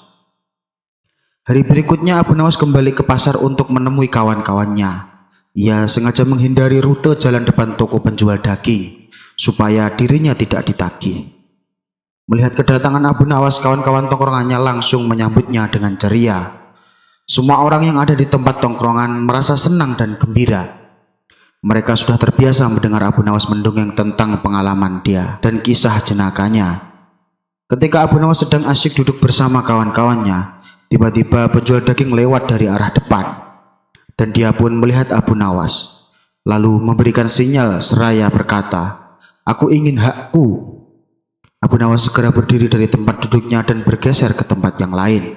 Hari berikutnya Abu Nawas kembali ke pasar untuk menemui kawan-kawannya. Ia sengaja menghindari rute jalan depan toko penjual daging supaya dirinya tidak ditagih. Melihat kedatangan Abu Nawas, kawan-kawan tongkrongannya langsung menyambutnya dengan ceria. Semua orang yang ada di tempat tongkrongan merasa senang dan gembira. Mereka sudah terbiasa mendengar Abu Nawas mendongeng tentang pengalaman dia dan kisah jenakahnya. Ketika Abu Nawas sedang asyik duduk bersama kawan-kawannya, tiba-tiba penjual daging lewat dari arah depan, dan dia pun melihat Abu Nawas, lalu memberikan sinyal seraya berkata, "Aku ingin hakku." Abu Nawas segera berdiri dari tempat duduknya dan bergeser ke tempat yang lain,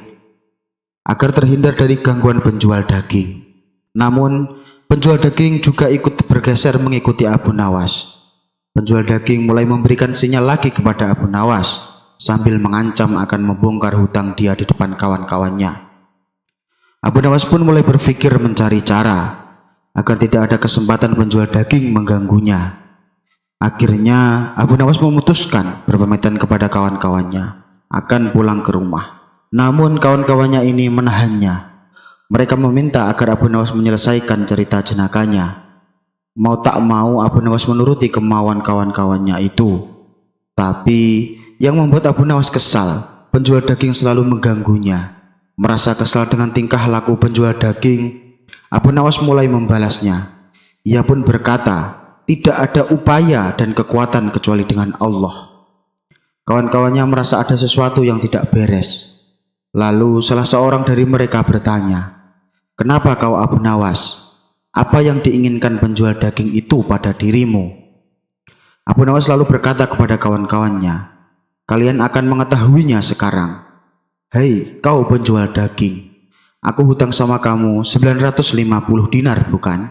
agar terhindar dari gangguan penjual daging. Namun, penjual daging juga ikut bergeser mengikuti Abu Nawas. Penjual daging mulai memberikan sinyal lagi kepada Abu Nawas, sambil mengancam akan membongkar hutang dia di depan kawan-kawannya. Abu Nawas pun mulai berpikir mencari cara agar tidak ada kesempatan penjual daging mengganggunya. Akhirnya Abu Nawas memutuskan berpamitan kepada kawan-kawannya akan pulang ke rumah. Namun kawan-kawannya ini menahannya. Mereka meminta agar Abu Nawas menyelesaikan cerita jenakahnya. Mau tak mau Abu Nawas menuruti kemauan kawan-kawannya itu. Tapi yang membuat Abu Nawas kesal, penjual daging selalu mengganggunya. Merasa kesal dengan tingkah laku penjual daging, Abu Nawas mulai membalasnya. Ia pun berkata, tidak ada upaya dan kekuatan kecuali dengan Allah. Kawan-kawannya merasa ada sesuatu yang tidak beres. Lalu salah seorang dari mereka bertanya, "Kenapa kau Abu Nawas? Apa yang diinginkan penjual daging itu pada dirimu?" Abu Nawas lalu berkata kepada kawan-kawannya, "Kalian akan mengetahuinya sekarang. Hei, kau penjual daging, aku hutang sama kamu 950 dinar, bukan?"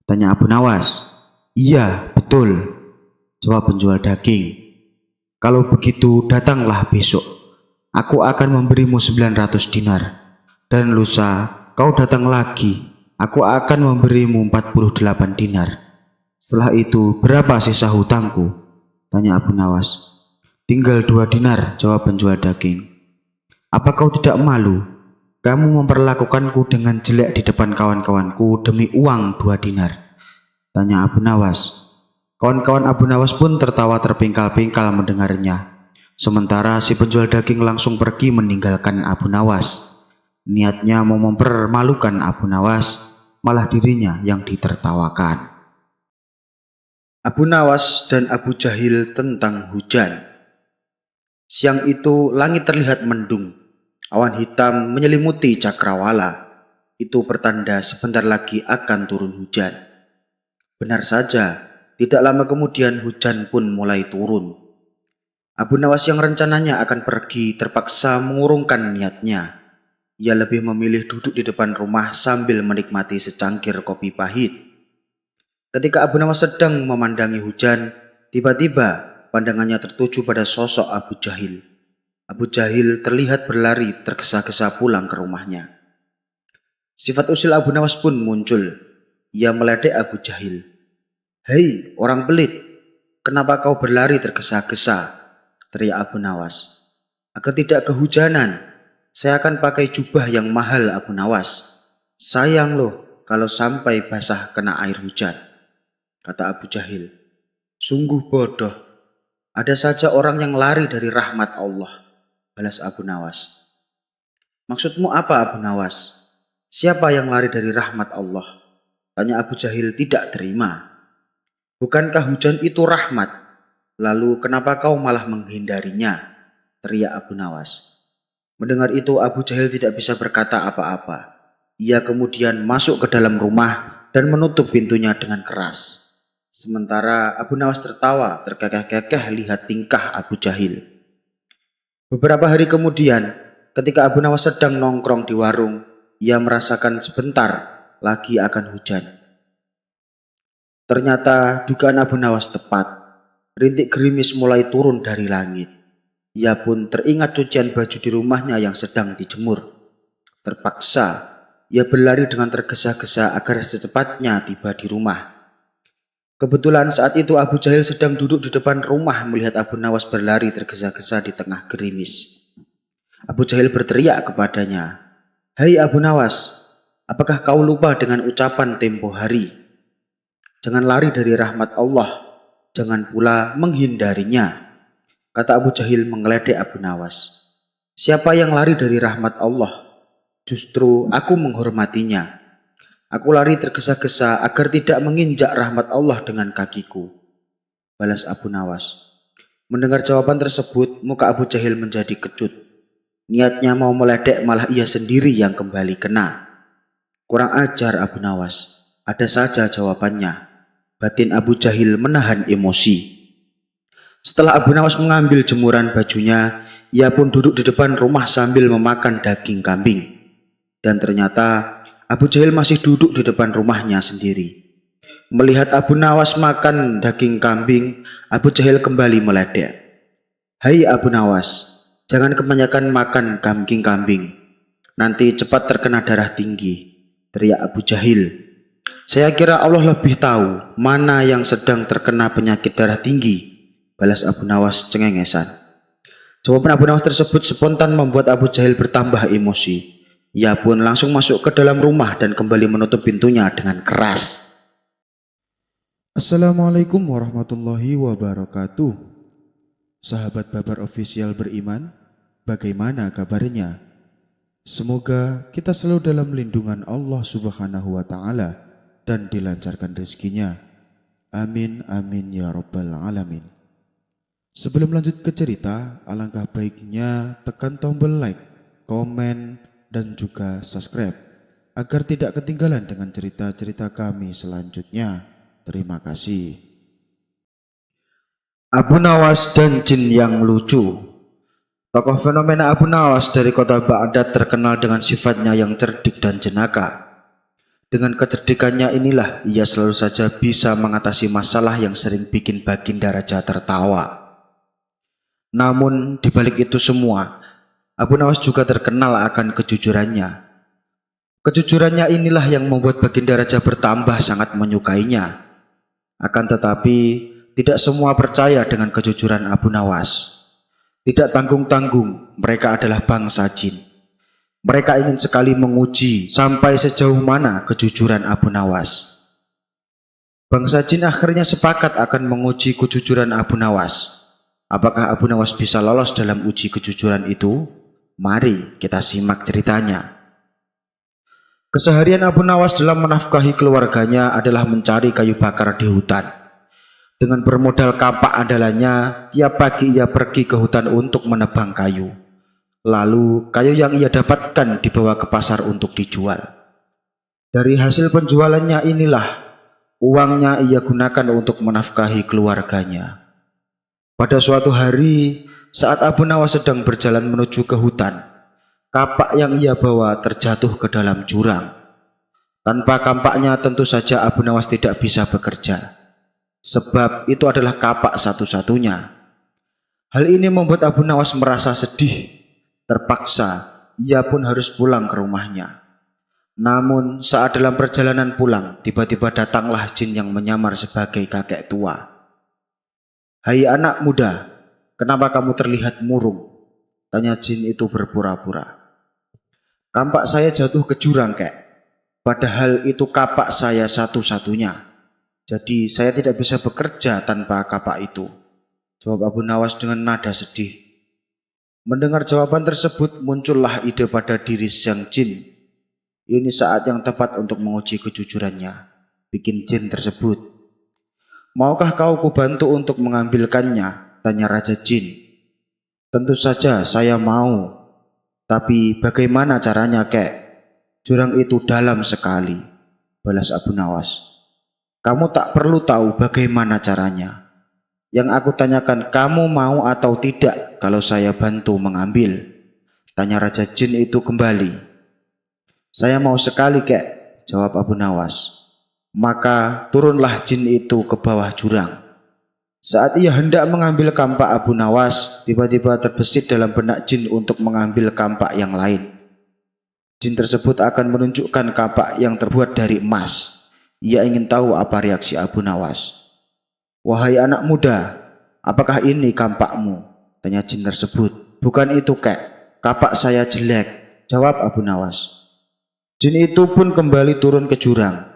Tanya Abu Nawas. "Iya, betul," jawab penjual daging. "Kalau begitu datanglah besok. Aku akan memberimu 900 dinar. Dan lusa kau datang lagi, aku akan memberimu 48 dinar. Setelah itu berapa sisa hutangku?" Tanya Abu Nawas. "Tinggal 2 dinar," jawab penjual daging. "Apa kau tidak malu? Kamu memperlakukanku dengan jelek di depan kawan-kawanku demi uang 2 dinar. Tanya Abu Nawas. Kawan-kawan Abu Nawas pun tertawa terpingkal-pingkal mendengarnya. Sementara si penjual daging langsung pergi meninggalkan Abu Nawas. Niatnya mau mempermalukan Abu Nawas, malah dirinya yang ditertawakan. Abu Nawas dan Abu Jahil tentang hujan. Siang itu langit terlihat mendung. Awan hitam menyelimuti cakrawala. Itu pertanda sebentar lagi akan turun hujan. Benar saja, tidak lama kemudian hujan pun mulai turun. Abu Nawas yang rencananya akan pergi terpaksa mengurungkan niatnya. Ia lebih memilih duduk di depan rumah sambil menikmati secangkir kopi pahit. Ketika Abu Nawas sedang memandangi hujan, tiba-tiba pandangannya tertuju pada sosok Abu Jahil. Abu Jahil terlihat berlari tergesa-gesa pulang ke rumahnya. Sifat usil Abu Nawas pun muncul. Ia meledek Abu Jahil. "Hei, orang pelit, kenapa kau berlari tergesa-gesa?" teriak Abu Nawas. "Agar tidak kehujanan, saya akan pakai jubah yang mahal, Abu Nawas. Sayang loh kalau sampai basah kena air hujan," kata Abu Jahil. "Sungguh bodoh, ada saja orang yang lari dari rahmat Allah," balas Abu Nawas. "Maksudmu apa, Abu Nawas? Siapa yang lari dari rahmat Allah?" tanya Abu Jahil tidak terima. "Bukankah hujan itu rahmat? Lalu kenapa kau malah menghindarinya?" teriak Abu Nawas. Mendengar itu Abu Jahil tidak bisa berkata apa-apa. Ia kemudian masuk ke dalam rumah dan menutup pintunya dengan keras. Sementara Abu Nawas tertawa terkekeh-kekeh lihat tingkah Abu Jahil. Beberapa hari kemudian, ketika Abu Nawas sedang nongkrong di warung, ia merasakan sebentar lagi akan hujan. Ternyata dugaan Abu Nawas tepat. Rintik gerimis mulai turun dari langit. Ia pun teringat cucian baju di rumahnya yang sedang dijemur. Terpaksa, ia berlari dengan tergesa-gesa agar secepatnya tiba di rumah. Kebetulan saat itu Abu Jahil sedang duduk di depan rumah melihat Abu Nawas berlari tergesa-gesa di tengah gerimis. Abu Jahil berteriak kepadanya, "Hai Abu Nawas, apakah kau lupa dengan ucapan tempo hari? Jangan lari dari rahmat Allah, jangan pula menghindarinya," kata Abu Jahil mengeledek Abu Nawas. "Siapa yang lari dari rahmat Allah? Justru aku menghormatinya. Aku lari tergesa-gesa agar tidak menginjak rahmat Allah dengan kakiku," balas Abu Nawas. Mendengar jawaban tersebut, muka Abu Jahil menjadi kecut. Niatnya mau meledek malah ia sendiri yang kembali kena. Kurang ajar Abu Nawas, ada saja jawabannya. Batin Abu Jahil menahan emosi. Setelah Abu Nawas mengambil jemuran bajunya, ia pun duduk di depan rumah sambil memakan daging kambing. Dan ternyata Abu Jahil masih duduk di depan rumahnya sendiri. Melihat Abu Nawas makan daging kambing, Abu Jahil kembali meledek. "Hai Abu Nawas, jangan kebanyakan makan daging kambing. Nanti cepat terkena darah tinggi," teriak Abu Jahil. "Saya kira Allah lebih tahu mana yang sedang terkena penyakit darah tinggi," balas Abu Nawas cengengesan. Jawaban Abu Nawas tersebut spontan membuat Abu Jahil bertambah emosi. Ia pun langsung masuk ke dalam rumah dan kembali menutup pintunya dengan keras. Assalamualaikum warahmatullahi wabarakatuh. Sahabat Babar Official beriman, bagaimana kabarnya? Semoga kita selalu dalam lindungan Allah Subhanahu wa Ta'ala dan dilancarkan rezekinya. Amin, amin ya Rabbal Alamin. Sebelum lanjut ke cerita, alangkah baiknya tekan tombol like, komen, dan juga subscribe agar tidak ketinggalan dengan cerita-cerita kami selanjutnya. Terima kasih. Abu Nawas dan Jin yang lucu. Tokoh fenomena Abu Nawas dari kota Baghdad terkenal dengan sifatnya yang cerdik dan jenaka. Dengan kecerdikannya inilah ia selalu saja bisa mengatasi masalah yang sering bikin Baginda Raja tertawa. Namun di balik itu semua, Abu Nawas juga terkenal akan kejujurannya. Kejujurannya inilah yang membuat Baginda Raja bertambah sangat menyukainya. Akan tetapi, tidak semua percaya dengan kejujuran Abu Nawas. Tidak tanggung-tanggung, mereka adalah bangsa jin. Mereka ingin sekali menguji sampai sejauh mana kejujuran Abu Nawas. Bangsa jin akhirnya sepakat akan menguji kejujuran Abu Nawas. Apakah Abu Nawas bisa lolos dalam uji kejujuran itu? Mari kita simak ceritanya. Keseharian Abu Nawas dalam menafkahi keluarganya adalah mencari kayu bakar di hutan. Dengan bermodal kapak andalannya, tiap pagi ia pergi ke hutan untuk menebang kayu. Lalu kayu yang ia dapatkan dibawa ke pasar untuk dijual. Dari hasil penjualannya inilah uangnya ia gunakan untuk menafkahi keluarganya. Pada suatu hari, saat Abu Nawas sedang berjalan menuju ke hutan, kapak yang ia bawa terjatuh ke dalam jurang. Tanpa kampaknya tentu saja Abu Nawas tidak bisa bekerja, sebab itu adalah kapak satu-satunya. Hal ini membuat Abu Nawas merasa sedih. Terpaksa, ia pun harus pulang ke rumahnya. Namun saat dalam perjalanan pulang, tiba-tiba datanglah jin yang menyamar sebagai kakek tua. "Hai anak muda, kenapa kamu terlihat murung?" tanya jin itu berpura-pura. "Kampak saya jatuh ke jurang, kek. Padahal itu kapak saya satu-satunya. Jadi saya tidak bisa bekerja tanpa kapak itu," jawab Abu Nawas dengan nada sedih. Mendengar jawaban tersebut, muncullah ide pada diri sang jin. Ini saat yang tepat untuk menguji kejujurannya, bikin jin tersebut. "Maukah kau kubantu untuk mengambilkannya?" tanya Raja Jin. "Tentu saja saya mau. Tapi bagaimana caranya, kek? Jurang itu dalam sekali," balas Abu Nawas. "Kamu tak perlu tahu bagaimana caranya. Yang aku tanyakan, kamu mau atau tidak kalau saya bantu mengambil?" tanya Raja Jin itu kembali. "Saya mau sekali, kek," jawab Abu Nawas. Maka turunlah jin itu ke bawah jurang. Saat ia hendak mengambil kampak Abu Nawas, tiba-tiba terbesit dalam benak jin untuk mengambil kampak yang lain. Jin tersebut akan menunjukkan kapak yang terbuat dari emas. Ia ingin tahu apa reaksi Abu Nawas. "Wahai anak muda, apakah ini kampakmu?" tanya jin tersebut. "Bukan itu, kek. Kapak saya jelek," jawab Abu Nawas. Jin itu pun kembali turun ke jurang.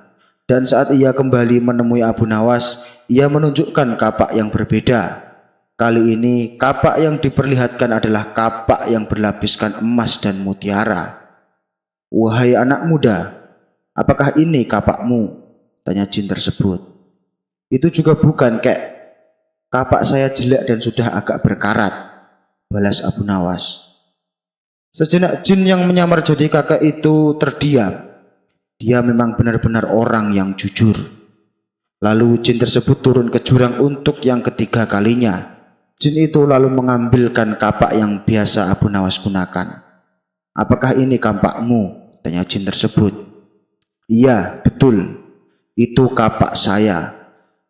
Dan saat ia kembali menemui Abu Nawas, ia menunjukkan kapak yang berbeda. Kali ini kapak yang diperlihatkan adalah kapak yang berlapiskan emas dan mutiara. "Wahai anak muda, apakah ini kapakmu?" tanya jin tersebut. "Itu juga bukan, kek. Kapak saya jelek dan sudah agak berkarat," balas Abu Nawas. Sejenak jin yang menyamar jadi kakek itu terdiam. Dia memang benar-benar orang yang jujur. Lalu jin tersebut turun ke jurang untuk yang ketiga kalinya. Jin itu lalu mengambilkan kapak yang biasa Abu Nawas gunakan. "Apakah ini kampakmu?" tanya jin tersebut. "Iya, betul. Itu kapak saya.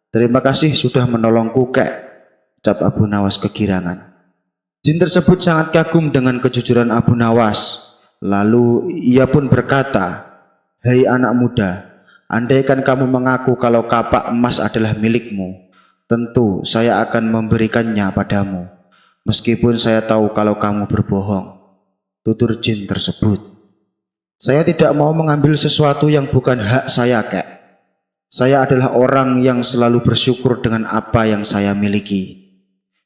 Terima kasih sudah menolongku, kek," ucap Abu Nawas kegirangan. Jin tersebut sangat kagum dengan kejujuran Abu Nawas. Lalu ia pun berkata, "Hei anak muda, andaikan kamu mengaku kalau kapak emas adalah milikmu, tentu saya akan memberikannya padamu, meskipun saya tahu kalau kamu berbohong," tutur jin tersebut. "Saya tidak mau mengambil sesuatu yang bukan hak saya, kek. Saya adalah orang yang selalu bersyukur dengan apa yang saya miliki.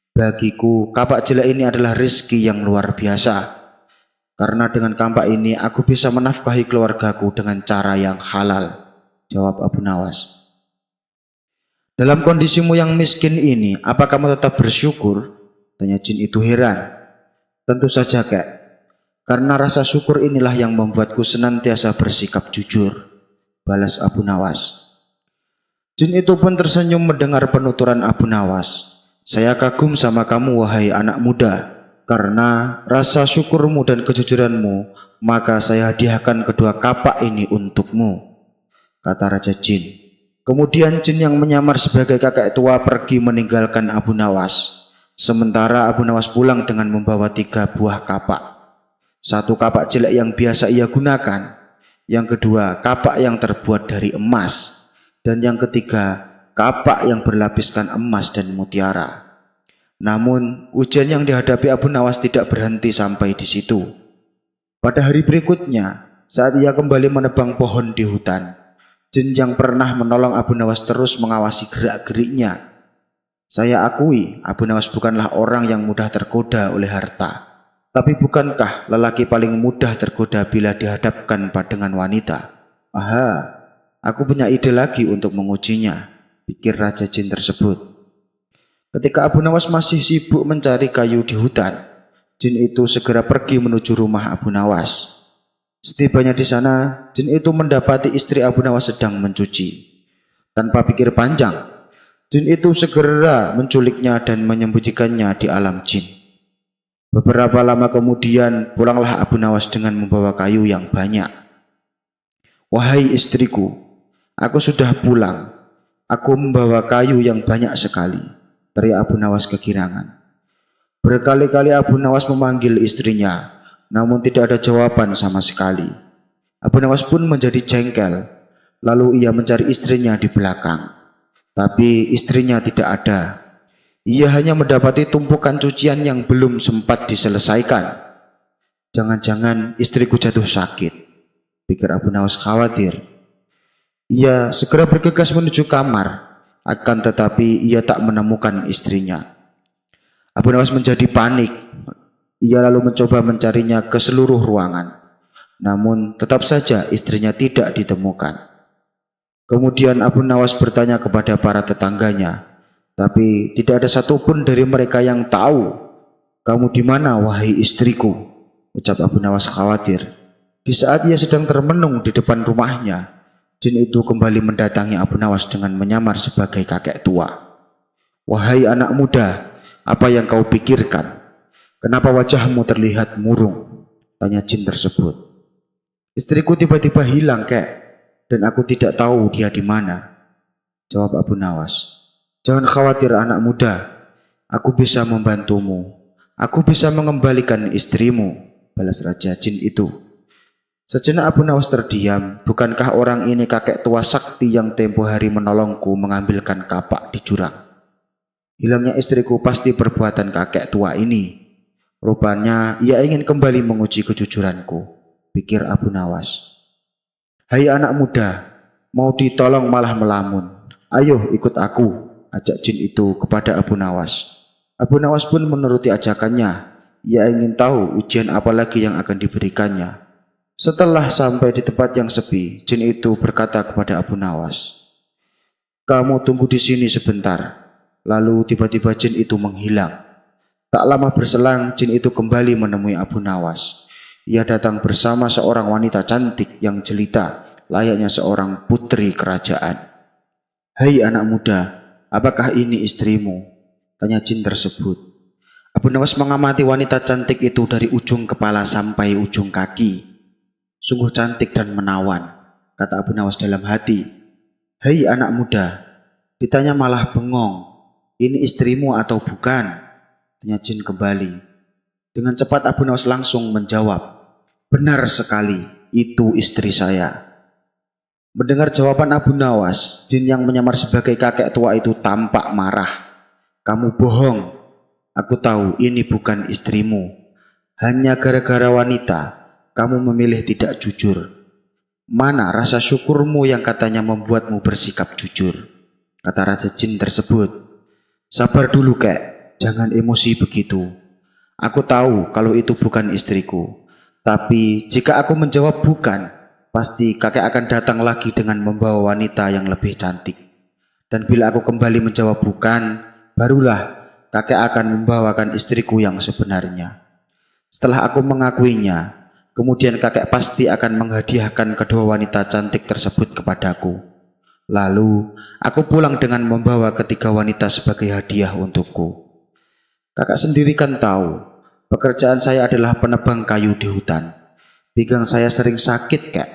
Bagiku, kapak jelek ini adalah rezeki yang luar biasa. Karena dengan kampak ini aku bisa menafkahi keluargaku dengan cara yang halal," jawab Abu Nawas. Dalam kondisimu yang miskin ini, apa kamu tetap bersyukur? Tanya jin itu heran. Tentu saja, Kek. Karena rasa syukur inilah yang membuatku senantiasa bersikap jujur, balas Abu Nawas. Jin itu pun tersenyum mendengar penuturan Abu Nawas. Saya kagum sama kamu, wahai anak muda. Karena rasa syukurmu dan kejujuranmu, maka saya hadiahkan kedua kapak ini untukmu, kata Raja Jin. Kemudian jin yang menyamar sebagai kakek tua pergi meninggalkan Abu Nawas. Sementara Abu Nawas pulang dengan membawa 3 buah kapak. 1 kapak jelek yang biasa ia gunakan, yang kedua kapak yang terbuat dari emas, dan yang ketiga kapak yang berlapiskan emas dan mutiara. Namun ujian yang dihadapi Abu Nawas tidak berhenti sampai di situ. Pada hari berikutnya, saat ia kembali menebang pohon di hutan, jin yang pernah menolong Abu Nawas terus mengawasi gerak-geriknya. Saya akui, Abu Nawas bukanlah orang yang mudah tergoda oleh harta. Tapi bukankah lelaki paling mudah tergoda bila dihadapkan dengan wanita? Aha, aku punya ide lagi untuk mengujinya, pikir Raja Jin tersebut. Ketika Abu Nawas masih sibuk mencari kayu di hutan, jin itu segera pergi menuju rumah Abu Nawas. Setibanya di sana, jin itu mendapati istri Abu Nawas sedang mencuci. Tanpa pikir panjang, jin itu segera menculiknya dan menyembunyikannya di alam jin. Beberapa lama kemudian, pulanglah Abu Nawas dengan membawa kayu yang banyak. Wahai istriku, aku sudah pulang. Aku membawa kayu yang banyak sekali, teriak Abu Nawas kegirangan. Berkali-kali Abu Nawas memanggil istrinya, namun tidak ada jawaban sama sekali. Abu Nawas pun menjadi jengkel, lalu ia mencari istrinya di belakang. Tapi istrinya tidak ada. Ia hanya mendapati tumpukan cucian yang belum sempat diselesaikan. Jangan-jangan istriku jatuh sakit, pikir Abu Nawas khawatir. Ia segera bergegas menuju kamar, akan tetapi ia tak menemukan istrinya. Abu Nawas menjadi panik. Ia lalu mencoba mencarinya ke seluruh ruangan. Namun tetap saja istrinya tidak ditemukan. Kemudian Abu Nawas bertanya kepada para tetangganya, tapi tidak ada satupun dari mereka yang tahu. Kamu di mana, wahai istriku? Ucap Abu Nawas khawatir. Di saat ia sedang termenung di depan rumahnya, jin itu kembali mendatangi Abu Nawas dengan menyamar sebagai kakek tua. Wahai anak muda, apa yang kau pikirkan? Kenapa wajahmu terlihat murung? Tanya jin tersebut. Istriku tiba-tiba hilang, Kek, dan aku tidak tahu dia di mana, jawab Abu Nawas. Jangan khawatir anak muda, aku bisa membantumu. Aku bisa mengembalikan istrimu, balas Raja Jin itu. Sejenak Abu Nawas terdiam. Bukankah orang ini kakek tua sakti yang tempo hari menolongku mengambilkan kapak di jurang? Hilangnya istriku pasti perbuatan kakek tua ini. Rupanya ia ingin kembali menguji kejujuranku, pikir Abu Nawas. Hai anak muda, mau ditolong malah melamun. Ayo ikut aku, ajak jin itu kepada Abu Nawas. Abu Nawas pun menuruti ajakannya. Ia ingin tahu ujian apa lagi yang akan diberikannya. Setelah sampai di tempat yang sepi, jin itu berkata kepada Abu Nawas, kamu tunggu di sini sebentar. Lalu tiba-tiba jin itu menghilang. Tak lama berselang, jin itu kembali menemui Abu Nawas. Ia datang bersama seorang wanita cantik yang jelita, layaknya seorang putri kerajaan. Hai anak muda, apakah ini istrimu? Tanya jin tersebut. Abu Nawas mengamati wanita cantik itu dari ujung kepala sampai ujung kaki. Sungguh cantik dan menawan, kata Abu Nawas dalam hati. Hai anak muda, ditanya malah bengong. Ini istrimu atau bukan? Tanya jin kembali. Dengan cepat Abu Nawas langsung menjawab. Benar sekali, itu istri saya. Mendengar jawaban Abu Nawas, jin yang menyamar sebagai kakek tua itu tampak marah. Kamu bohong. Aku tahu ini bukan istrimu. Hanya gara-gara wanita, kamu memilih tidak jujur. Mana rasa syukurmu yang katanya membuatmu bersikap jujur? Kata Raja Jin tersebut. Sabar dulu, Kek. Jangan emosi begitu. Aku tahu kalau itu bukan istriku. Tapi jika aku menjawab bukan, pasti kakek akan datang lagi dengan membawa wanita yang lebih cantik. Dan bila aku kembali menjawab bukan, barulah kakek akan membawakan istriku yang sebenarnya. Setelah aku mengakuinya, kemudian kakek pasti akan menghadiahkan kedua wanita cantik tersebut kepadaku. Lalu, aku pulang dengan membawa ketiga wanita sebagai hadiah untukku. Kakak sendiri kan tahu, pekerjaan saya adalah penebang kayu di hutan. Pinggang saya sering sakit, Kak.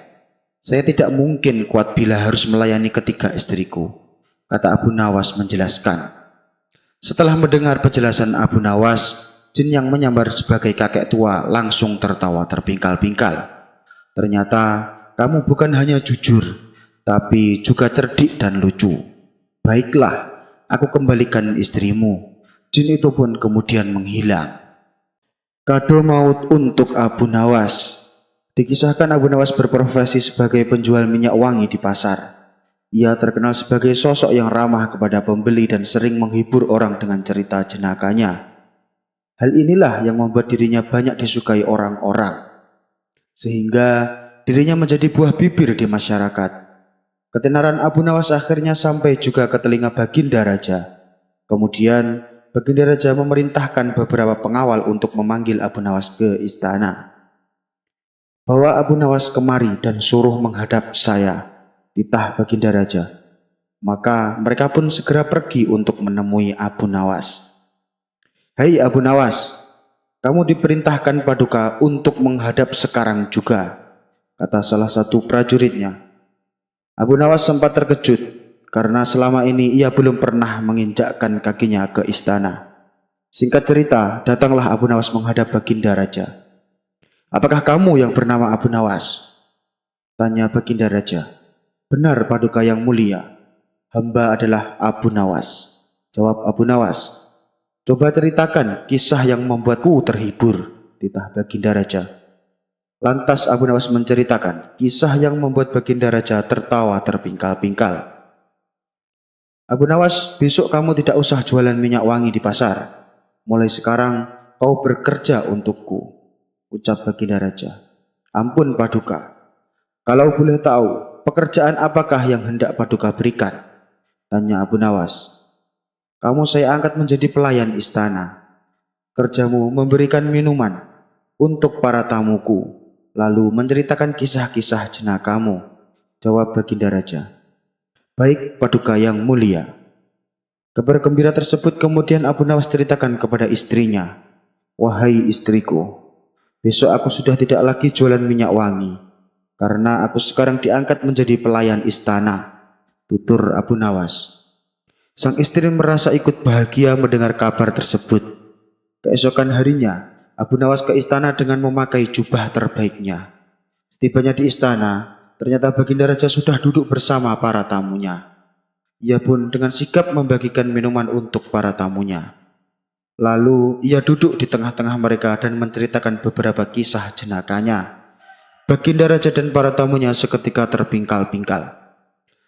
Saya tidak mungkin kuat bila harus melayani ketiga istriku, kata Abu Nawas menjelaskan. Setelah mendengar penjelasan Abu Nawas, jin yang menyamar sebagai kakek tua langsung tertawa terpingkal-pingkal. Ternyata kamu bukan hanya jujur, tapi juga cerdik dan lucu. Baiklah, aku kembalikan istrimu. Jin itu pun kemudian menghilang. Kado maut untuk Abu Nawas. Dikisahkan Abu Nawas berprofesi sebagai penjual minyak wangi di pasar. Ia terkenal sebagai sosok yang ramah kepada pembeli dan sering menghibur orang dengan cerita jenakanya. Hal inilah yang membuat dirinya banyak disukai orang-orang, sehingga dirinya menjadi buah bibir di masyarakat. Ketenaran Abu Nawas akhirnya sampai juga ke telinga Baginda Raja. Kemudian Baginda Raja memerintahkan beberapa pengawal untuk memanggil Abu Nawas ke istana. Bawa Abu Nawas kemari dan suruh menghadap saya, titah Baginda Raja. Maka mereka pun segera pergi untuk menemui Abu Nawas. Hai Abu Nawas, kamu diperintahkan Paduka untuk menghadap sekarang juga, kata salah satu prajuritnya. Abu Nawas sempat terkejut karena selama ini ia belum pernah menginjakkan kakinya ke istana. Singkat cerita, datanglah Abu Nawas menghadap Baginda Raja. Apakah kamu yang bernama Abu Nawas? Tanya Baginda Raja. Benar Paduka yang mulia, hamba adalah Abu Nawas. Jawab Abu Nawas. Coba ceritakan kisah yang membuatku terhibur, titah Baginda Raja. Lantas Abu Nawas menceritakan kisah yang membuat Baginda Raja tertawa terpingkal-pingkal. Abu Nawas, besok kamu tidak usah jualan minyak wangi di pasar. Mulai sekarang kau bekerja untukku, ucap Baginda Raja. Ampun Paduka, kalau boleh tahu pekerjaan apakah yang hendak Paduka berikan? Tanya Abu Nawas. Kamu saya angkat menjadi pelayan istana. Kerjamu memberikan minuman untuk para tamuku, lalu menceritakan kisah-kisah jenakamu, jawab Baginda Raja. Baik Paduka yang mulia. Kabar gembira tersebut kemudian Abu Nawas ceritakan kepada istrinya. Wahai istriku, besok aku sudah tidak lagi jualan minyak wangi, karena aku sekarang diangkat menjadi pelayan istana, tutur Abu Nawas. Sang istri merasa ikut bahagia mendengar kabar tersebut. Keesokan harinya, Abu Nawas ke istana dengan memakai jubah terbaiknya. Setibanya di istana, ternyata Baginda Raja sudah duduk bersama para tamunya. Ia pun dengan sigap membagikan minuman untuk para tamunya. Lalu ia duduk di tengah-tengah mereka dan menceritakan beberapa kisah jenakanya. Baginda Raja dan para tamunya seketika terpingkal-pingkal.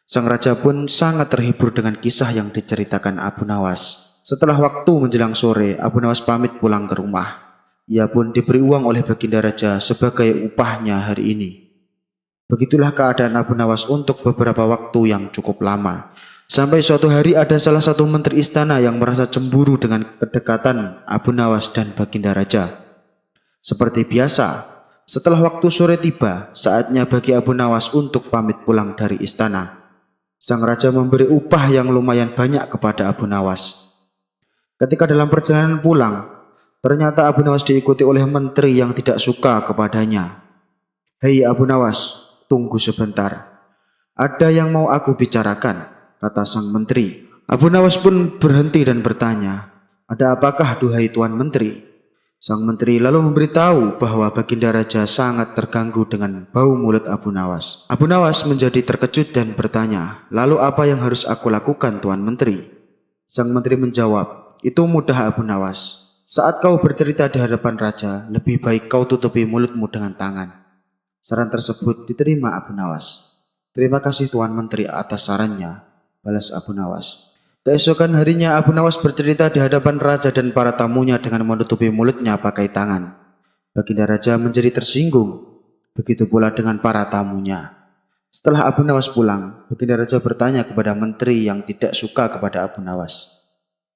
Sang raja pun sangat terhibur dengan kisah yang diceritakan Abu Nawas. Setelah waktu menjelang sore, Abu Nawas pamit pulang ke rumah. Ia pun diberi uang oleh Baginda Raja sebagai upahnya hari ini. Begitulah keadaan Abu Nawas untuk beberapa waktu yang cukup lama. Sampai suatu hari ada salah satu menteri istana yang merasa cemburu dengan kedekatan Abu Nawas dan Baginda Raja. Seperti biasa, setelah waktu sore tiba, saatnya bagi Abu Nawas untuk pamit pulang dari istana. Sang raja memberi upah yang lumayan banyak kepada Abu Nawas. Ketika dalam perjalanan pulang, ternyata Abu Nawas diikuti oleh menteri yang tidak suka kepadanya. Hei Abu Nawas, tunggu sebentar. Ada yang mau aku bicarakan, kata sang menteri. Abu Nawas pun berhenti dan bertanya, ada apakah duhai Tuan Menteri? Sang menteri lalu memberitahu bahwa Baginda Raja sangat terganggu dengan bau mulut Abu Nawas. Abu Nawas menjadi terkejut dan bertanya, lalu apa yang harus aku lakukan Tuan Menteri? Sang menteri menjawab, itu mudah Abu Nawas. Saat kau bercerita di hadapan Raja, lebih baik kau tutupi mulutmu dengan tangan. Saran tersebut diterima Abu Nawas. Terima kasih Tuan Menteri atas sarannya, balas Abu Nawas. Keesokan harinya Abu Nawas bercerita di hadapan raja dan para tamunya dengan menutupi mulutnya pakai tangan. Baginda Raja menjadi tersinggung, begitu pula dengan para tamunya. Setelah Abu Nawas pulang, Baginda Raja bertanya kepada menteri yang tidak suka kepada Abu Nawas.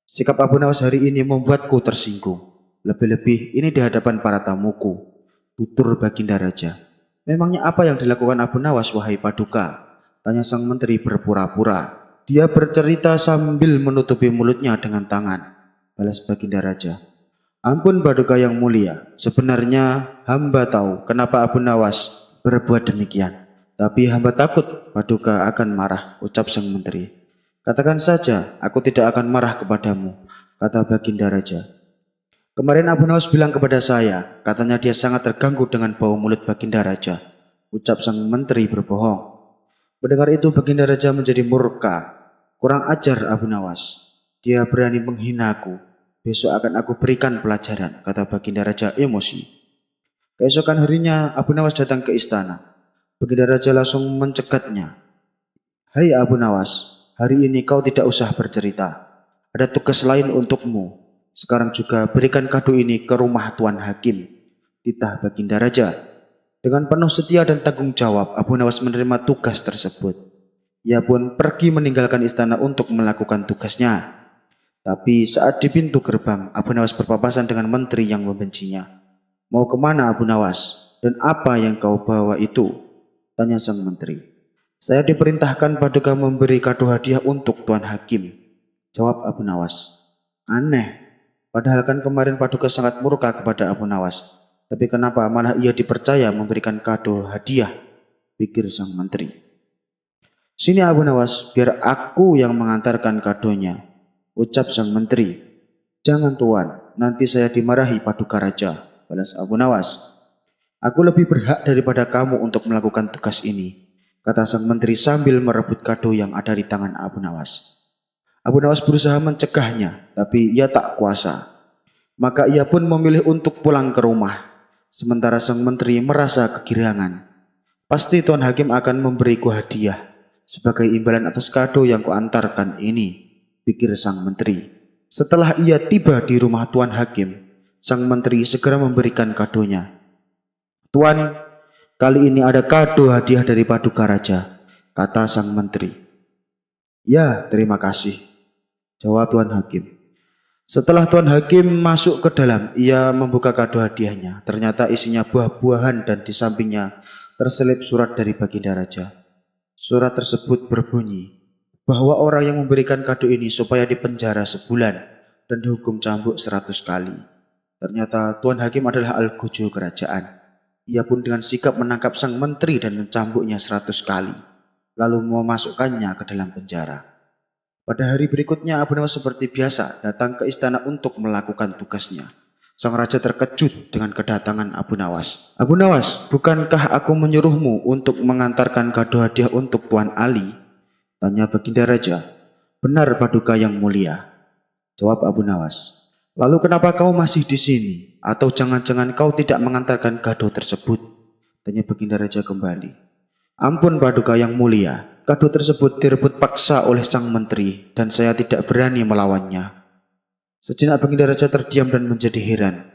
Sikap Abu Nawas hari ini membuatku tersinggung. Lebih-lebih ini di hadapan para tamuku. Tutur Baginda Raja. Memangnya apa yang dilakukan Abu Nawas, wahai Paduka? Tanya sang menteri berpura-pura. Dia bercerita sambil menutupi mulutnya dengan tangan. Balas Baginda Raja. Ampun Paduka yang mulia, sebenarnya hamba tahu kenapa Abu Nawas berbuat demikian. Tapi hamba takut Paduka akan marah, ucap sang menteri. Katakan saja, aku tidak akan marah kepadamu, kata Baginda Raja. Kemarin Abu Nawas bilang kepada saya, katanya dia sangat terganggu dengan bau mulut Baginda Raja, ucap sang menteri berbohong. Mendengar itu Baginda Raja menjadi murka. Kurang ajar Abu Nawas, dia berani menghinaku. Besok akan aku berikan pelajaran, kata Baginda Raja emosi. Keesokan harinya Abu Nawas datang ke istana. Baginda Raja langsung mencegatnya. Hai Abu Nawas, hari ini kau tidak usah bercerita. Ada tugas lain untukmu. Sekarang juga berikan kado ini ke rumah Tuan Hakim, titah Baginda Raja. Dengan penuh setia dan tanggung jawab, Abu Nawas menerima tugas tersebut. Ia pun pergi meninggalkan istana untuk melakukan tugasnya. Tapi saat di pintu gerbang, Abu Nawas berpapasan dengan menteri yang membencinya. Mau kemana Abu Nawas? Dan apa yang kau bawa itu? Tanya sang menteri. Saya diperintahkan Paduka memberi kado hadiah untuk Tuan Hakim. Jawab Abu Nawas. Aneh, padahal kan kemarin Paduka sangat murka kepada Abu Nawas. Tapi kenapa malah ia dipercaya memberikan kado hadiah? Pikir sang menteri. Sini Abu Nawas, biar aku yang mengantarkan kadonya, ucap sang menteri. Jangan tuan, nanti saya dimarahi Paduka Raja, balas Abu Nawas. Aku lebih berhak daripada kamu untuk melakukan tugas ini, kata sang menteri sambil merebut kado yang ada di tangan Abu Nawas. Abu Nawas berusaha mencegahnya, tapi ia tak kuasa. Maka ia pun memilih untuk pulang ke rumah. Sementara sang menteri merasa kegirangan. Pasti Tuan Hakim akan memberiku hadiah sebagai imbalan atas kado yang kuantarkan ini, pikir sang menteri. Setelah ia tiba di rumah Tuan Hakim, sang menteri segera memberikan kadonya. Tuan, kali ini ada kado hadiah dari Paduka Raja, kata sang menteri. Ya, terima kasih, jawab Tuan Hakim. Setelah Tuan Hakim masuk ke dalam, ia membuka kado hadiahnya. Ternyata isinya buah-buahan dan di sampingnya terselip surat dari Baginda Raja. Surat tersebut berbunyi bahwa orang yang memberikan kado ini supaya dipenjara sebulan dan dihukum cambuk 100 kali. Ternyata Tuan Hakim adalah algojo kerajaan. Ia pun dengan sigap menangkap sang menteri dan mencambuknya 100 kali, lalu memasukkannya ke dalam penjara. Pada hari berikutnya Abu Nawas seperti biasa datang ke istana untuk melakukan tugasnya. Sang raja terkejut dengan kedatangan Abu Nawas. Abu Nawas, bukankah aku menyuruhmu untuk mengantarkan kado hadiah untuk Tuan Ali? Tanya Baginda Raja. Benar Paduka yang mulia, jawab Abu Nawas. Lalu kenapa kau masih di sini? Atau jangan-jangan kau tidak mengantarkan kado tersebut? Tanya Baginda Raja kembali. Ampun Paduka yang mulia, kado tersebut direbut paksa oleh sang menteri dan saya tidak berani melawannya. Sejenak Baginda Raja terdiam dan menjadi heran.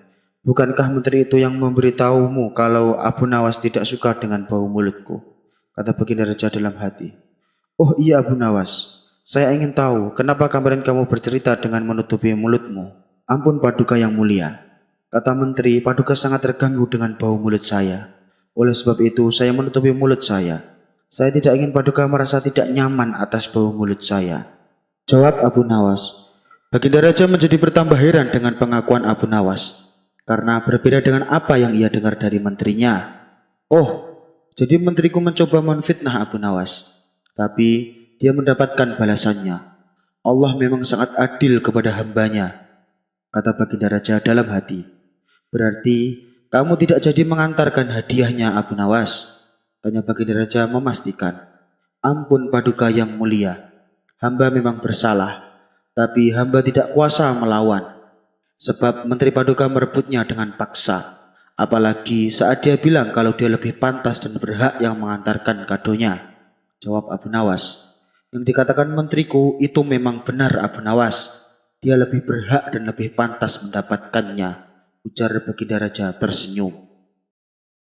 Bukankah menteri itu yang memberitahumu kalau Abu Nawas tidak suka dengan bau mulutku? Kata Baginda Raja dalam hati. Oh iya Abu Nawas, saya ingin tahu kenapa kemarin kamu bercerita dengan menutupi mulutmu. Ampun Paduka yang mulia, kata menteri, Paduka sangat terganggu dengan bau mulut saya. Oleh sebab itu saya menutupi mulut saya. Saya tidak ingin Paduka merasa tidak nyaman atas bau mulut saya, jawab Abu Nawas. Baginda Raja menjadi bertambah heran dengan pengakuan Abu Nawas, karena berbeda dengan apa yang ia dengar dari menterinya. Oh, jadi menteriku mencoba menfitnah Abu Nawas, tapi dia mendapatkan balasannya. Allah memang sangat adil kepada hambanya, kata Baginda Raja dalam hati. Berarti kamu tidak jadi mengantarkan hadiahnya Abu Nawas? Tanya Baginda Raja memastikan. Ampun Paduka yang mulia, hamba memang bersalah. Tapi hamba tidak kuasa melawan, sebab Menteri Paduka merebutnya dengan paksa. Apalagi saat dia bilang kalau dia lebih pantas dan berhak yang mengantarkan kadonya, jawab Abu Nawas. Yang dikatakan menteriku itu memang benar Abu Nawas. Dia lebih berhak dan lebih pantas mendapatkannya, ujar Baginda Raja tersenyum.